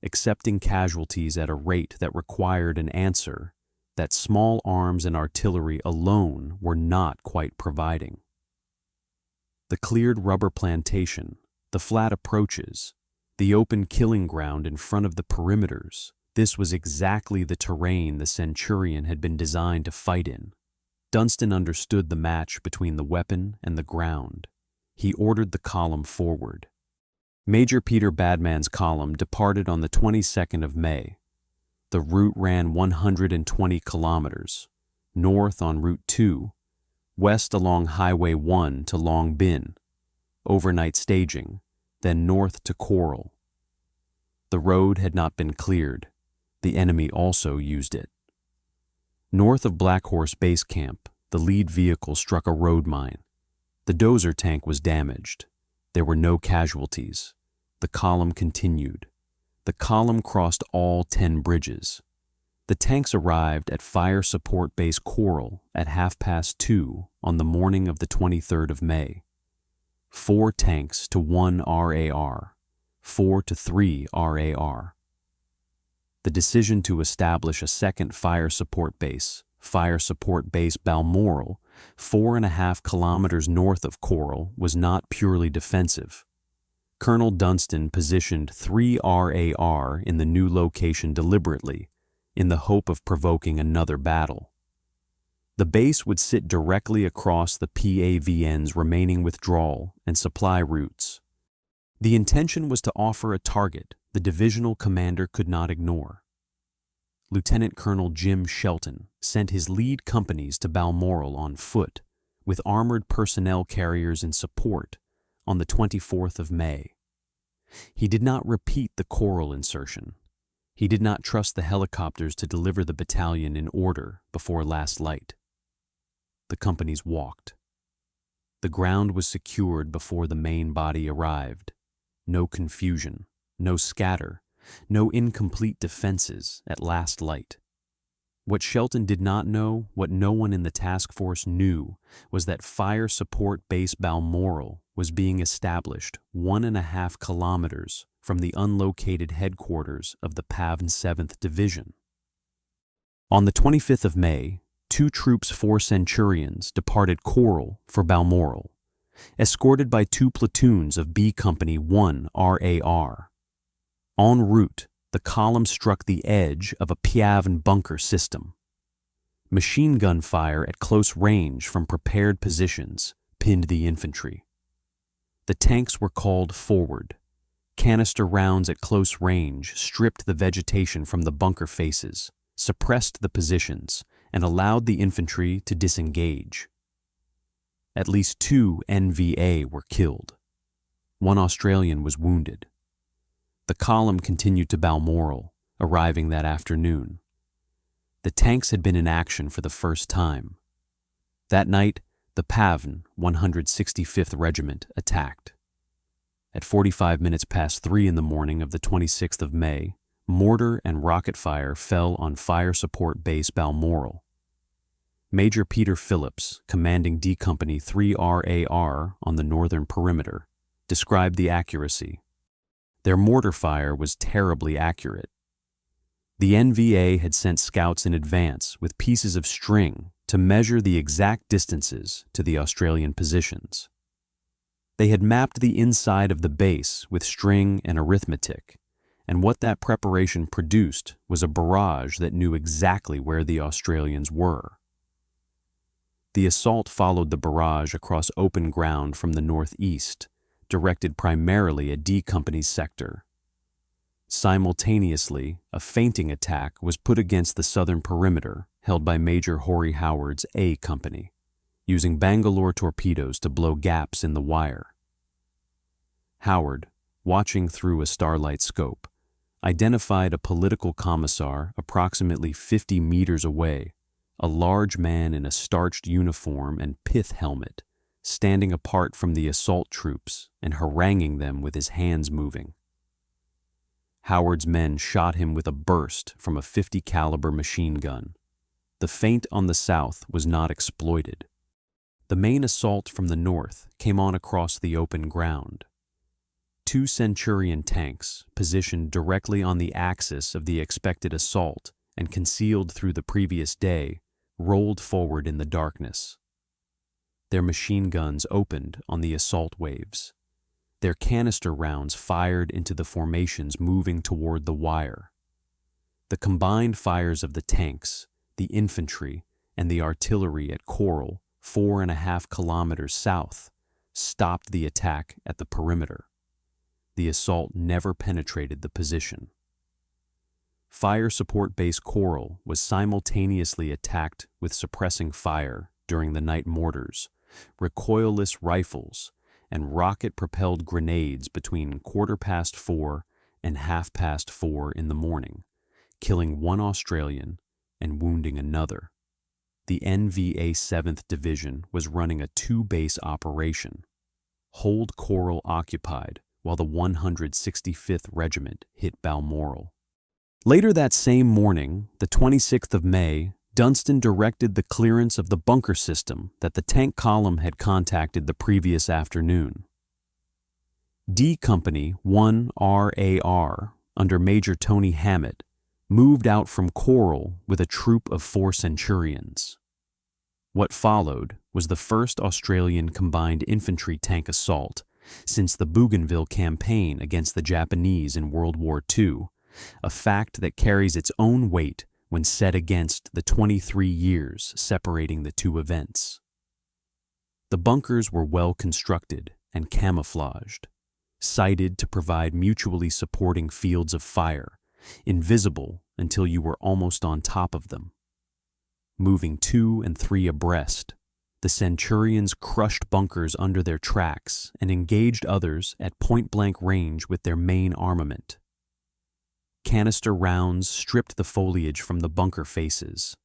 accepting casualties at a rate that required an answer that small arms and artillery alone were not quite providing. The cleared rubber plantation, the flat approaches, the open killing ground in front of the perimeters, this was exactly the terrain the Centurion had been designed to fight in. Dunstan understood the match between the weapon and the ground. He ordered the column forward. Major Peter Badman's column departed on the 22nd of May. The route ran 120 kilometers, north on Route 2, west along Highway 1 to Long Bin, overnight staging, then north to Coral. The road had not been cleared. The enemy also used it. North of Black Horse Base Camp, the lead vehicle struck a road mine. The dozer tank was damaged. There were no casualties. The column continued. The column crossed all 10 bridges. The tanks arrived at Fire Support Base Coral at 2:30 on the morning of the 23rd of May. 4 tanks to 1 RAR, 4 to 3 RAR. The decision to establish a second fire support base, Fire Support Base Balmoral, 4.5 kilometers north of Coral, was not purely defensive. Colonel Dunstan positioned 3 RAR in the new location deliberately, in the hope of provoking another battle. The base would sit directly across the PAVN's remaining withdrawal and supply routes. The intention was to offer a target the divisional commander could not ignore. Lieutenant Colonel Jim Shelton sent his lead companies to Balmoral on foot, with armored personnel carriers in support, on the 24th of May. He did not repeat the Coral insertion. He did not trust the helicopters to deliver the battalion in order before last light. The companies walked. The ground was secured before the main body arrived. No confusion, no scatter, no incomplete defenses at last light. What Shelton did not know, what no one in the task force knew, was that Fire Support Base Balmoral was being established 1.5 kilometers from the unlocated headquarters of the PAVN 7th Division. On the 25th of May, 2 troops 4 Centurions departed Coral for Balmoral, escorted by 2 platoons of B Company 1 RAR. En route, the column struck the edge of a PAVN bunker system. Machine gun fire at close range from prepared positions pinned the infantry. The tanks were called forward. Canister rounds at close range stripped the vegetation from the bunker faces, suppressed the positions, and allowed the infantry to disengage. At least 2 NVA were killed. 1 Australian was wounded. The column continued to Balmoral, arriving that afternoon. The tanks had been in action for the first time. That night, the PAVN 165th Regiment attacked. At 45 minutes past 3 in the morning of the 26th of May, mortar and rocket fire fell on Fire Support Base Balmoral. Major Peter Phillips, commanding D Company 3 RAR on the northern perimeter, described the accuracy. Their mortar fire was terribly accurate. The NVA had sent scouts in advance with pieces of string to measure the exact distances to the Australian positions. They had mapped the inside of the base with string and arithmetic, and what that preparation produced was a barrage that knew exactly where the Australians were. The assault followed the barrage across open ground from the northeast, directed primarily at D Company's sector. Simultaneously, a feinting attack was put against the southern perimeter held by Major Horry Howard's A Company, using Bangalore torpedoes to blow gaps in the wire. Howard, watching through a starlight scope, identified a political commissar approximately 50 meters away, a large man in a starched uniform and pith helmet, standing apart from the assault troops and haranguing them with his hands moving. Howard's men shot him with a burst from a .50 caliber machine gun. The feint on the south was not exploited. The main assault from the north came on across the open ground. 2 Centurion tanks, positioned directly on the axis of the expected assault and concealed through the previous day, rolled forward in the darkness. Their machine guns opened on the assault waves. Their canister rounds fired into the formations moving toward the wire. The combined fires of the tanks, the infantry, and the artillery at Coral, 4.5 kilometers south, stopped the attack at the perimeter. The assault never penetrated the position. Fire Support Base Coral was simultaneously attacked with suppressing fire during the night mortars, recoilless rifles, and rocket-propelled grenades between 4:15 and 4:30 in the morning, killing 1 Australian and wounding another. The NVA 7th Division was running a 2-base operation. Hold Coral occupied while the 165th Regiment hit Balmoral. Later that same morning, the 26th of May, Dunstan directed the clearance of the bunker system that the tank column had contacted the previous afternoon. D Company 1 RAR, under Major Tony Hammett, moved out from Coral with a troop of 4 Centurions. What followed was the first Australian combined infantry tank assault since the Bougainville campaign against the Japanese in World War II, a fact that carries its own weight when set against the 23 years separating the two events. The bunkers were well constructed and camouflaged, sited to provide mutually supporting fields of fire, invisible until you were almost on top of them. Moving 2 and 3 abreast, the Centurions crushed bunkers under their tracks and engaged others at point-blank range with their main armament. Canister rounds stripped the foliage from the bunker faces.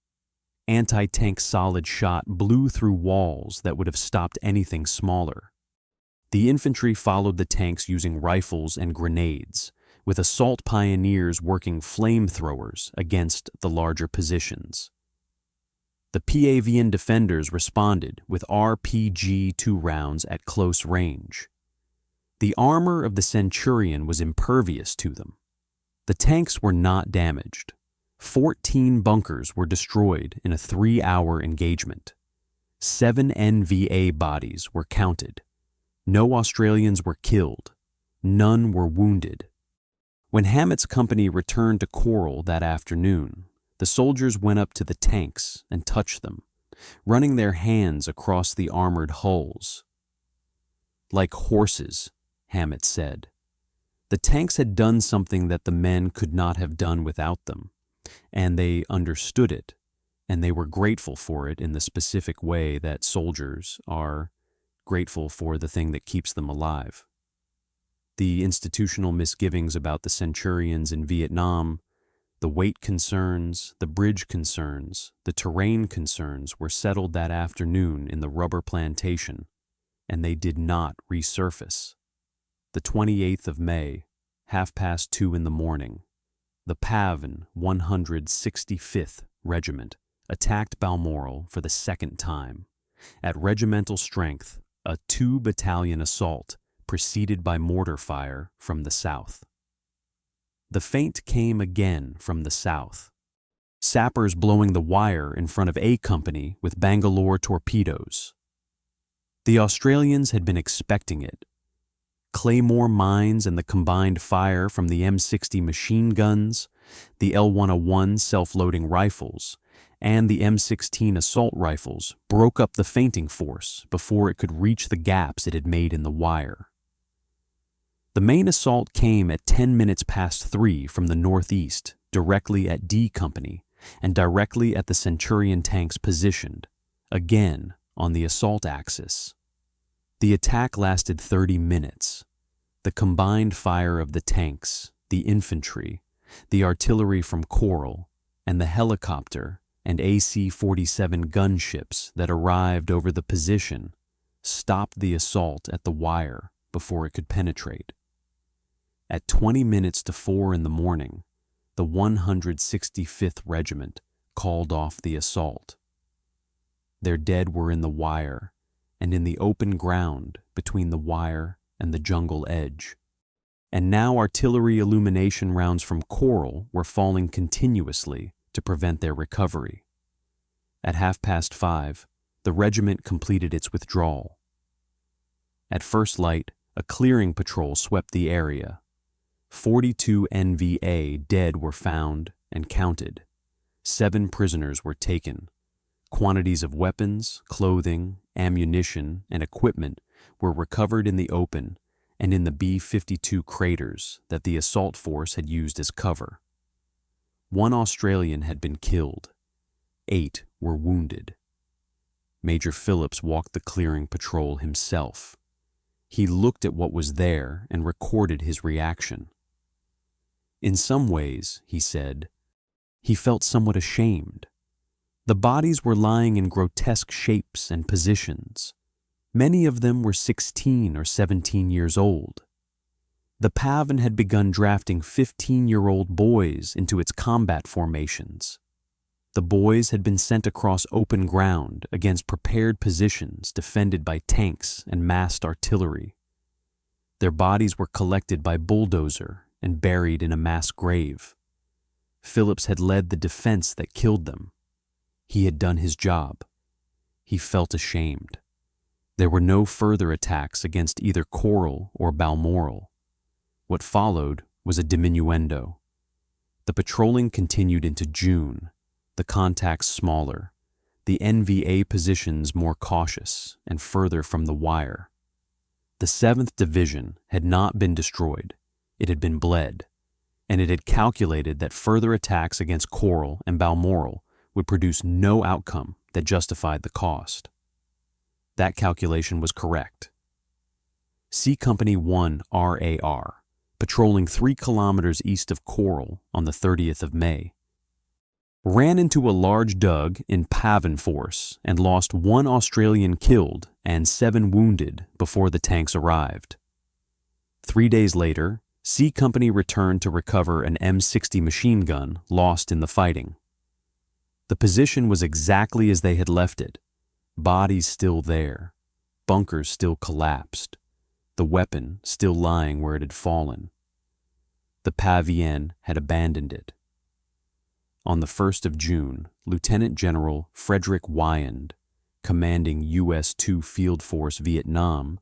Anti-tank solid shot blew through walls that would have stopped anything smaller. The infantry followed the tanks using rifles and grenades, with assault pioneers working flamethrowers against the larger positions. The PAVN defenders responded with RPG-2 rounds at close range. The armor of the Centurion was impervious to them. The tanks were not damaged. 14 bunkers were destroyed in a 3-hour engagement. 7 NVA bodies were counted. No Australians were killed. None were wounded. When Hammett's company returned to Coral that afternoon, the soldiers went up to the tanks and touched them, running their hands across the armored hulls. "Like horses," Hammett said. The The tanks had done something that the men could not have done without them, and they understood it, and they were grateful for it in the specific way that soldiers are grateful for the thing that keeps them alive. The institutional misgivings about the Centurions in Vietnam, the weight concerns, the bridge concerns, the terrain concerns were settled that afternoon in the rubber plantation, and they did not resurface. The 28th of May, 2:30 in the morning, the PAVN 165th Regiment attacked Balmoral for the second time. At regimental strength, a 2-battalion assault preceded by mortar fire from the south. The feint came again from the south. Sappers blowing the wire in front of A Company with Bangalore torpedoes. The Australians had been expecting it. Claymore mines and the combined fire from the M60 machine guns, the L101 self-loading rifles, and the M16 assault rifles broke up the feinting force before it could reach the gaps it had made in the wire. The main assault came at 3 from the northeast, directly at D Company, and directly at the Centurion tanks positioned, again on the assault axis. The attack lasted 30 minutes. The combined fire of the tanks, the infantry, the artillery from Coral, and the helicopter and AC-47 gunships that arrived over the position stopped the assault at the wire before it could penetrate. At 4:20 in the morning, the 165th Regiment called off the assault. Their dead were in the wire and in the open ground between the wire and the jungle edge. And now artillery illumination rounds from Coral were falling continuously to prevent their recovery. At 5:30, the regiment completed its withdrawal. At first light, a clearing patrol swept the area. 42 NVA dead were found and counted. 7 prisoners were taken. Quantities of weapons, clothing, ammunition, and equipment were recovered in the open and in the B-52 craters that the assault force had used as cover. 1 Australian had been killed. 8 were wounded. Major Phillips walked the clearing patrol himself. He looked at what was there and recorded his reaction. In some ways, he said, he felt somewhat ashamed. The bodies were lying in grotesque shapes and positions. Many of them were 16 or 17 years old. The PAVN had begun drafting 15-year-old boys into its combat formations. The boys had been sent across open ground against prepared positions defended by tanks and massed artillery. Their bodies were collected by bulldozer and buried in a mass grave. Phillips had led the defense that killed them. He had done his job. He felt ashamed. There were no further attacks against either Coral or Balmoral. What followed was a diminuendo. The patrolling continued into June, the contacts smaller, the NVA positions more cautious and further from the wire. The 7th Division had not been destroyed. It had been bled, and it had calculated that further attacks against Coral and Balmoral would produce no outcome that justified the cost. That calculation was correct. C Company 1 RAR, patrolling 3 kilometers east of Coral on the 30th of May, ran into a large dug in PAVN force and lost 1 Australian killed and 7 wounded before the tanks arrived. 3 days later, C Company returned to recover an M60 machine gun lost in the fighting. The position was exactly as they had left it. Bodies still there, bunkers still collapsed, the weapon still lying where it had fallen. The PAVN had abandoned it. On the 1st of June, Lieutenant General Frederick Wyand, commanding U.S. 2 Field Force Vietnam,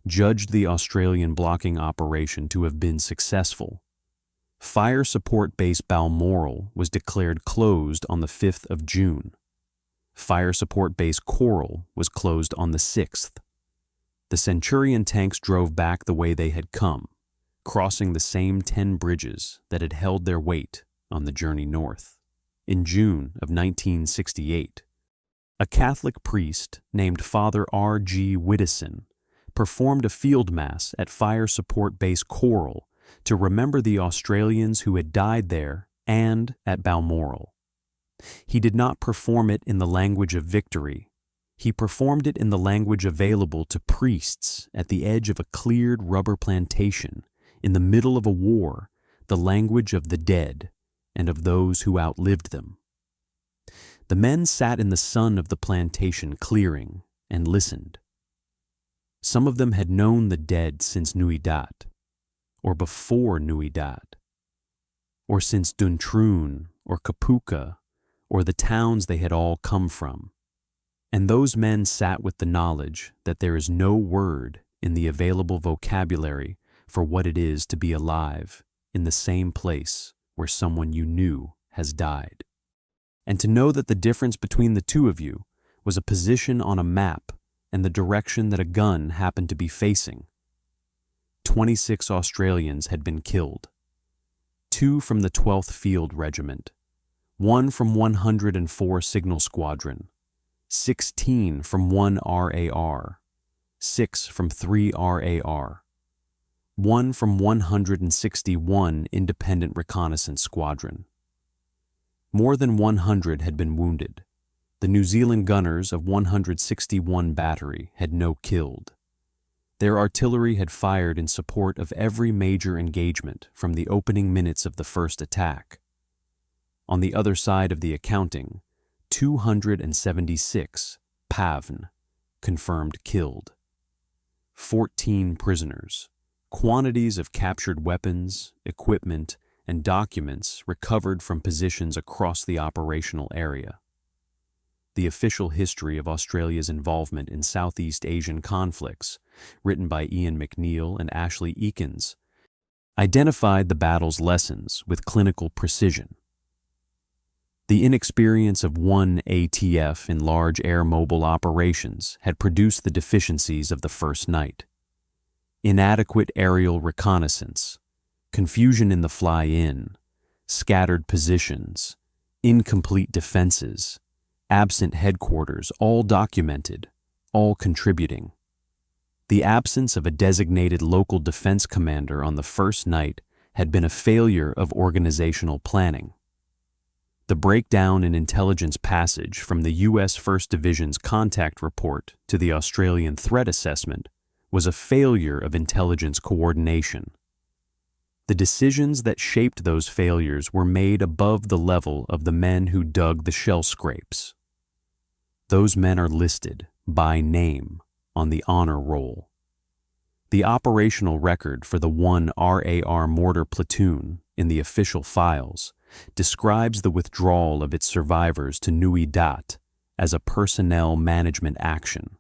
judged the Australian blocking operation to have been successful. Fire Support Base Balmoral was declared closed on the 5th of June. Fire Support Base Coral was closed on the 6th. The Centurion tanks drove back the way they had come, crossing the same 10 bridges that had held their weight on the journey north. In June of 1968, a Catholic priest named Father R.G. Widdison performed a field mass at Fire Support Base Coral to remember the Australians who had died there and at Balmoral. He did not perform it in the language of victory. He performed it in the language available to priests at the edge of a cleared rubber plantation in the middle of a war, the language of the dead and of those who outlived them. The men sat in the sun of the plantation clearing and listened. Some of them had known the dead since Nui Dat, or before Nui Dat, or since Duntroon or Kapuka, or the towns they had all come from. And those men sat with the knowledge that there is no word in the available vocabulary for what it is to be alive in the same place where someone you knew has died. And to know that the difference between the two of you was a position on a map and the direction that a gun happened to be facing. 26 Australians had been killed. 2 from the 12th Field Regiment, 1 from 104 Signal Squadron, 16 from 1 RAR, 6 from 3 RAR, 1 from 161 Independent Reconnaissance Squadron. More than 100 had been wounded. The New Zealand gunners of 161 Battery had no killed. Their artillery had fired in support of every major engagement from the opening minutes of the first attack. On the other side of the accounting, 276 PAVN confirmed killed. 14 prisoners, quantities of captured weapons, equipment, and documents recovered from positions across the operational area. The official history of Australia's involvement in Southeast Asian conflicts, written by Ian McNeill and Ashley Eakins, identified the battle's lessons with clinical precision. The inexperience of one ATF in large air mobile operations had produced the deficiencies of the first night. Inadequate aerial reconnaissance, confusion in the fly-in, scattered positions, incomplete defenses, absent headquarters, all documented, all contributing. The absence of a designated local defense commander on the first night had been a failure of organizational planning. The breakdown in intelligence passage from the U.S. 1st Division's contact report to the Australian threat assessment was a failure of intelligence coordination. The decisions that shaped those failures were made above the level of the men who dug the shell scrapes. Those men are listed by name on the honor roll. The operational record for the 1 RAR mortar platoon in the official files describes the withdrawal of its survivors to Nui Dat as a personnel management action.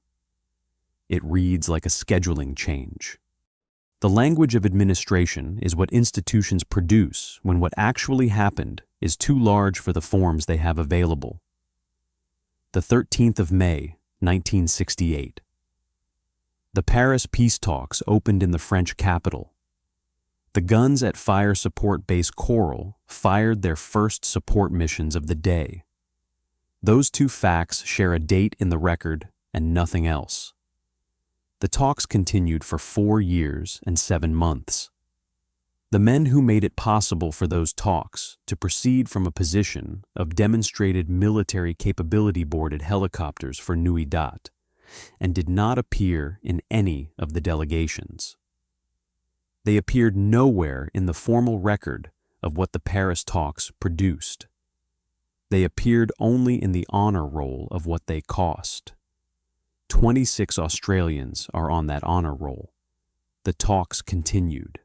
It reads like a scheduling change. The language of administration is what institutions produce when what actually happened is too large for the forms they have available. The 13th of May, 1968. The Paris peace talks opened in the French capital. The guns at Fire Support Base Coral fired their first support missions of the day. Those two facts share a date in the record and nothing else. The talks continued for 4 years and 7 months. The men who made it possible for those talks to proceed from a position of demonstrated military capability boarded helicopters for Nui Dat and did not appear in any of the delegations. They appeared nowhere in the formal record of what the Paris talks produced. They appeared only in the honor roll of what they cost. 26 Australians are on that honor roll. The talks continued.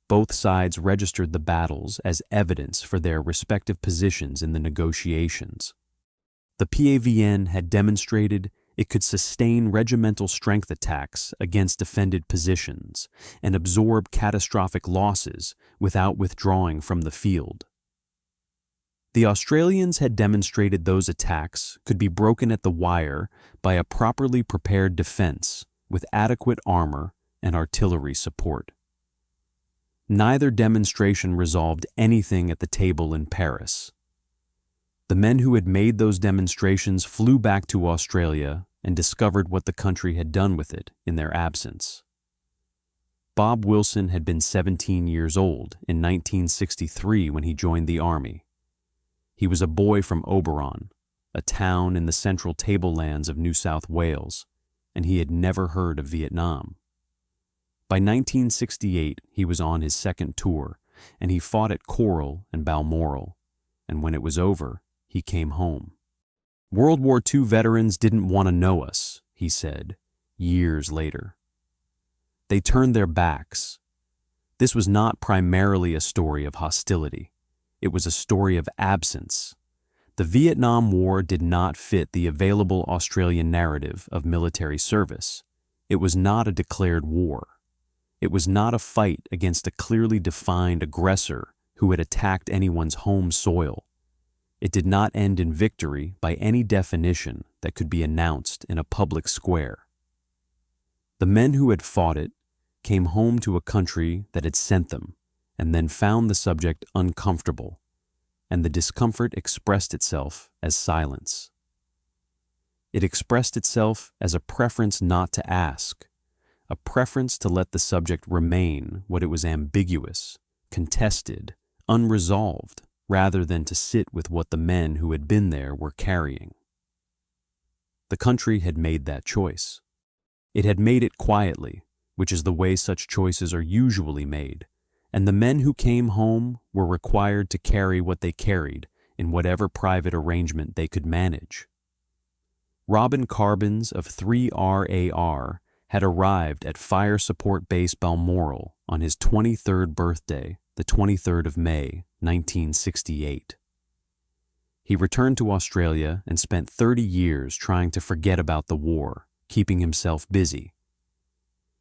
Both sides registered the battles as evidence for their respective positions in the negotiations. The PAVN had demonstrated it could sustain regimental strength attacks against defended positions and absorb catastrophic losses without withdrawing from the field. The Australians had demonstrated those attacks could be broken at the wire by a properly prepared defense with adequate armor and artillery support. Neither demonstration resolved anything at the table in Paris. The men who had made those demonstrations flew back to Australia and discovered what the country had done with it in their absence. Bob Wilson had been 17 years old in 1963 when he joined the Army. He was a boy from Overrun, a town in the central tablelands of New South Wales, and he had never heard of Vietnam. By 1968, he was on his second tour, and he fought at Coral and Balmoral, and when it was over, he came home. "World War II veterans didn't want to know us," he said, years later. They turned their backs. This was not primarily a story of hostility. It was a story of absence. The Vietnam War did not fit the available Australian narrative of military service. It was not a declared war. It was not a fight against a clearly defined aggressor who had attacked anyone's home soil. It did not end in victory by any definition that could be announced in a public square. The men who had fought it came home to a country that had sent them, and then found the subject uncomfortable, and the discomfort expressed itself as silence. It expressed itself as a preference not to ask, a preference to let the subject remain what it was: ambiguous, contested, unresolved, rather than to sit with what the men who had been there were carrying. The country had made that choice. It had made it quietly, which is the way such choices are usually made, and the men who came home were required to carry what they carried in whatever private arrangement they could manage. Robin Carbons of 3RAR had arrived at Fire Support Base Balmoral on his 23rd birthday, the 23rd of May, 1968. He returned to Australia and spent 30 years trying to forget about the war, keeping himself busy.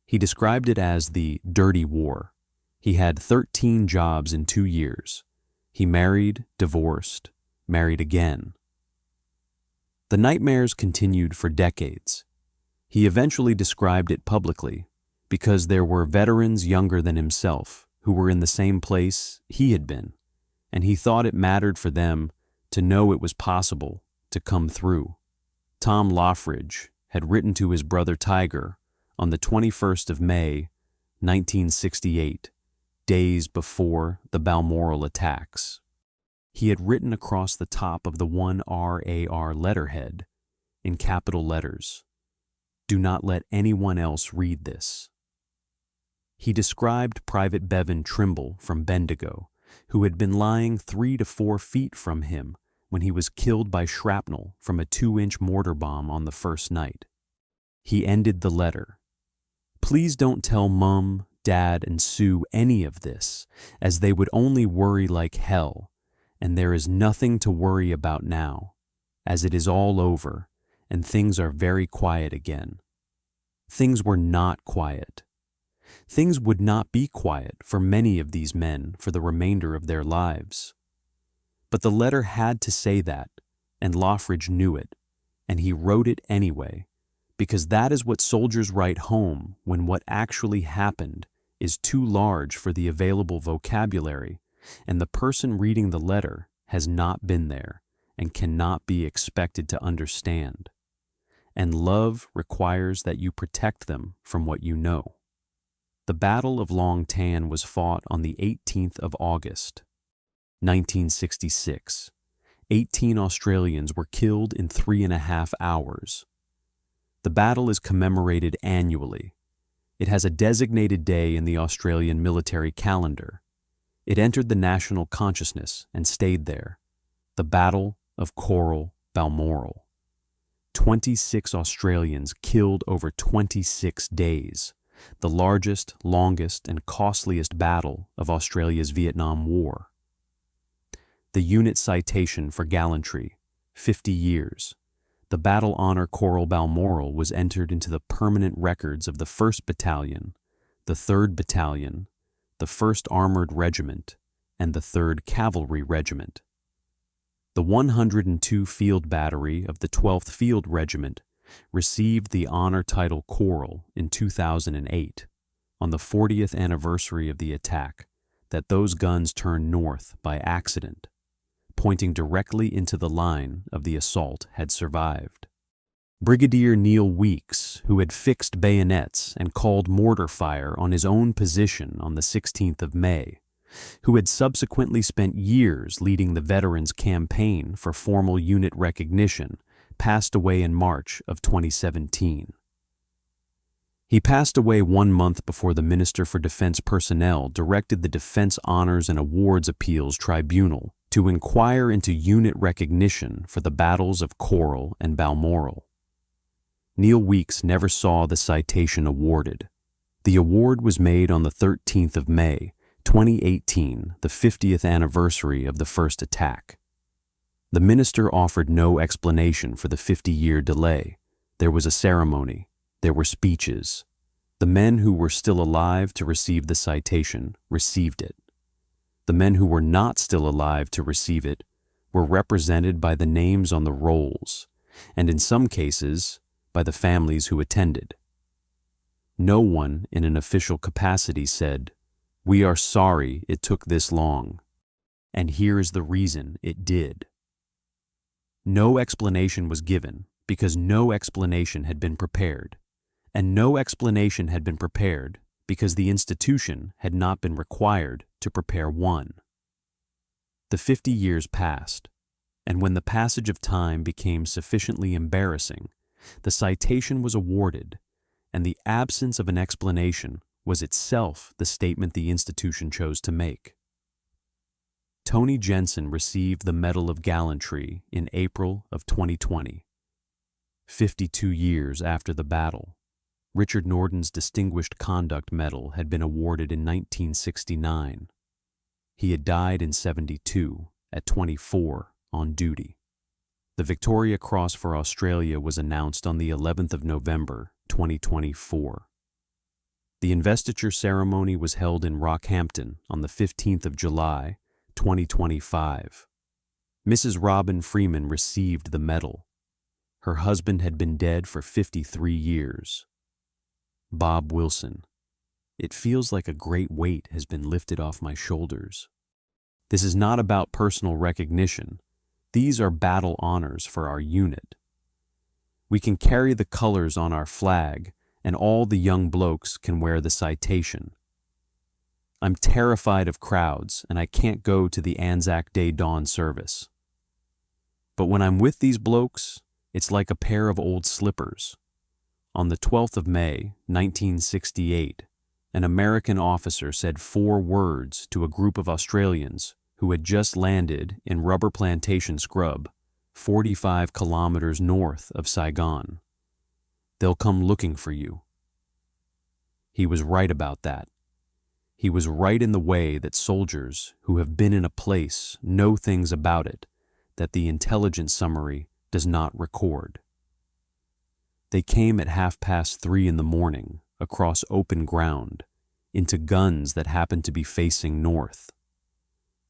He described it as the dirty war. He had 13 jobs in 2 years. He married, divorced, married again. The nightmares continued for decades. He eventually described it publicly because there were veterans younger than himself who were in the same place he had been, and he thought it mattered for them to know it was possible to come through. Tom Loffridge had written to his brother Tiger on the 21st of May, 1968, days before the Balmoral attacks. He had written across the top of the 1RAR letterhead, in capital letters, "Do not let anyone else read this." He described Private Bevan Trimble from Bendigo, who had been lying 3 to 4 feet from him when he was killed by shrapnel from a 2-inch mortar bomb on the first night. He ended the letter, "Please don't tell Mum, Dad, and Sue any of this, as they would only worry like hell, and there is nothing to worry about now, as it is all over, and things are very quiet again." Things were not quiet. Things would not be quiet for many of these men for the remainder of their lives. But the letter had to say that, and Loffridge knew it, and he wrote it anyway, because that is what soldiers write home when what actually happened is too large for the available vocabulary, and the person reading the letter has not been there and cannot be expected to understand. And love requires that you protect them from what you know. The Battle of Long Tan was fought on the 18th of August, 1966. 18 Australians were killed in 3.5 hours. The battle is commemorated annually. It has a designated day in the Australian military calendar. It entered the national consciousness and stayed there. The Battle of Coral-Balmoral. 26 Australians killed over 26 days. The largest, longest, and costliest battle of Australia's Vietnam War. The unit citation for gallantry, 50 years. The Battle Honor Coral-Balmoral was entered into the permanent records of the 1st Battalion, the 3rd Battalion, the 1st Armoured Regiment, and the 3rd Cavalry Regiment. The 102 Field Battery of the 12th Field Regiment received the honor title Coral in 2008, on the 40th anniversary of the attack, that those guns turned north by accident, pointing directly into the line of the assault, had survived. Brigadier Neil Weeks, who had fixed bayonets and called mortar fire on his own position on the 16th of May, who had subsequently spent years leading the Veterans Campaign for formal unit recognition, passed away in March of 2017. He passed away 1 month before the Minister for Defense Personnel directed the Defense Honors and Awards Appeals Tribunal to inquire into unit recognition for the battles of Coral and Balmoral. Neil Weeks never saw the citation awarded. The award was made on the 13th of May, 2018, the 50th anniversary of the first attack. The minister offered no explanation for the 50-year delay. There was a ceremony. There were speeches. The men who were still alive to receive the citation received it. The men who were not still alive to receive it were represented by the names on the rolls, and in some cases, by the families who attended. No one in an official capacity said, "We are sorry it took this long, and here is the reason it did." No explanation was given because no explanation had been prepared, and no explanation had been prepared because the institution had not been required to prepare one. The 50 years passed, and when the passage of time became sufficiently embarrassing, the citation was awarded, and the absence of an explanation was itself the statement the institution chose to make. Tony Jensen received the Medal of Gallantry in April of 2020. 52 years after the battle, Richard Norden's Distinguished Conduct Medal had been awarded in 1969. He had died in 72, at 24, on duty. The Victoria Cross for Australia was announced on the 11th of November, 2024. The investiture ceremony was held in Rockhampton on the 15th of July, 2025. Mrs. Robin Freeman received the medal. Her husband had been dead for 53 years. Bob Wilson: "It feels like a great weight has been lifted off my shoulders. This is not about personal recognition. These are battle honors for our unit. We can carry the colors on our flag, and all the young blokes can wear the citation. I'm terrified of crowds, and I can't go to the Anzac Day dawn service. But when I'm with these blokes, it's like a pair of old slippers." On the 12th of May, 1968, an American officer said 4 words to a group of Australians who had just landed in rubber plantation scrub, 45 kilometers north of Saigon. "They'll come looking for you." He was right about that. He was right in the way that soldiers who have been in a place know things about it that the intelligence summary does not record. They came at 3:30 in the morning, across open ground, into guns that happened to be facing north.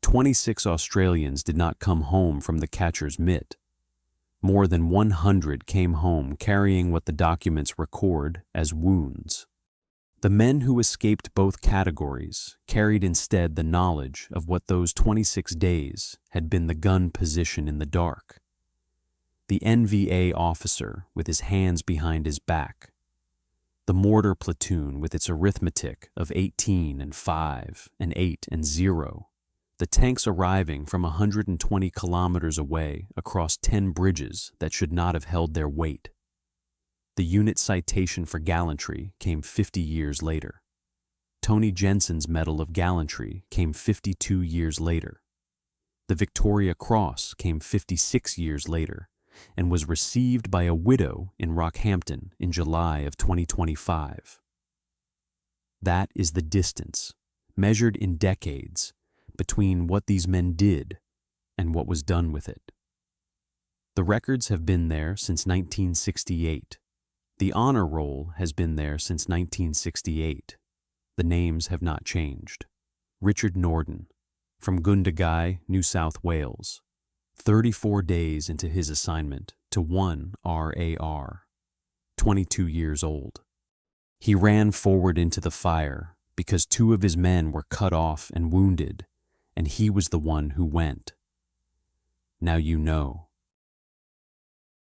26 Australians did not come home from the catcher's mitt. More than 100 came home carrying what the documents record as wounds. The men who escaped both categories carried instead the knowledge of what those 26 days had been the gun position in the dark. The NVA officer with his hands behind his back. The mortar platoon with its arithmetic of 18 and 5 and 8 and 0. The tanks arriving from 120 kilometers away across 10 bridges that should not have held their weight. The unit citation for gallantry came 50 years later. Tony Jensen's Medal of Gallantry came 52 years later. The Victoria Cross came 56 years later and was received by a widow in Rockhampton in July of 2025. That is the distance, measured in decades, between what these men did and what was done with it. The records have been there since 1968. The honor roll has been there since 1968. The names have not changed. Richard Norden, from Gundagai, New South Wales, 34 days into his assignment to 1 RAR, 22 years old. He ran forward into the fire, because 2 of his men were cut off and wounded, and he was the one who went. Now you know.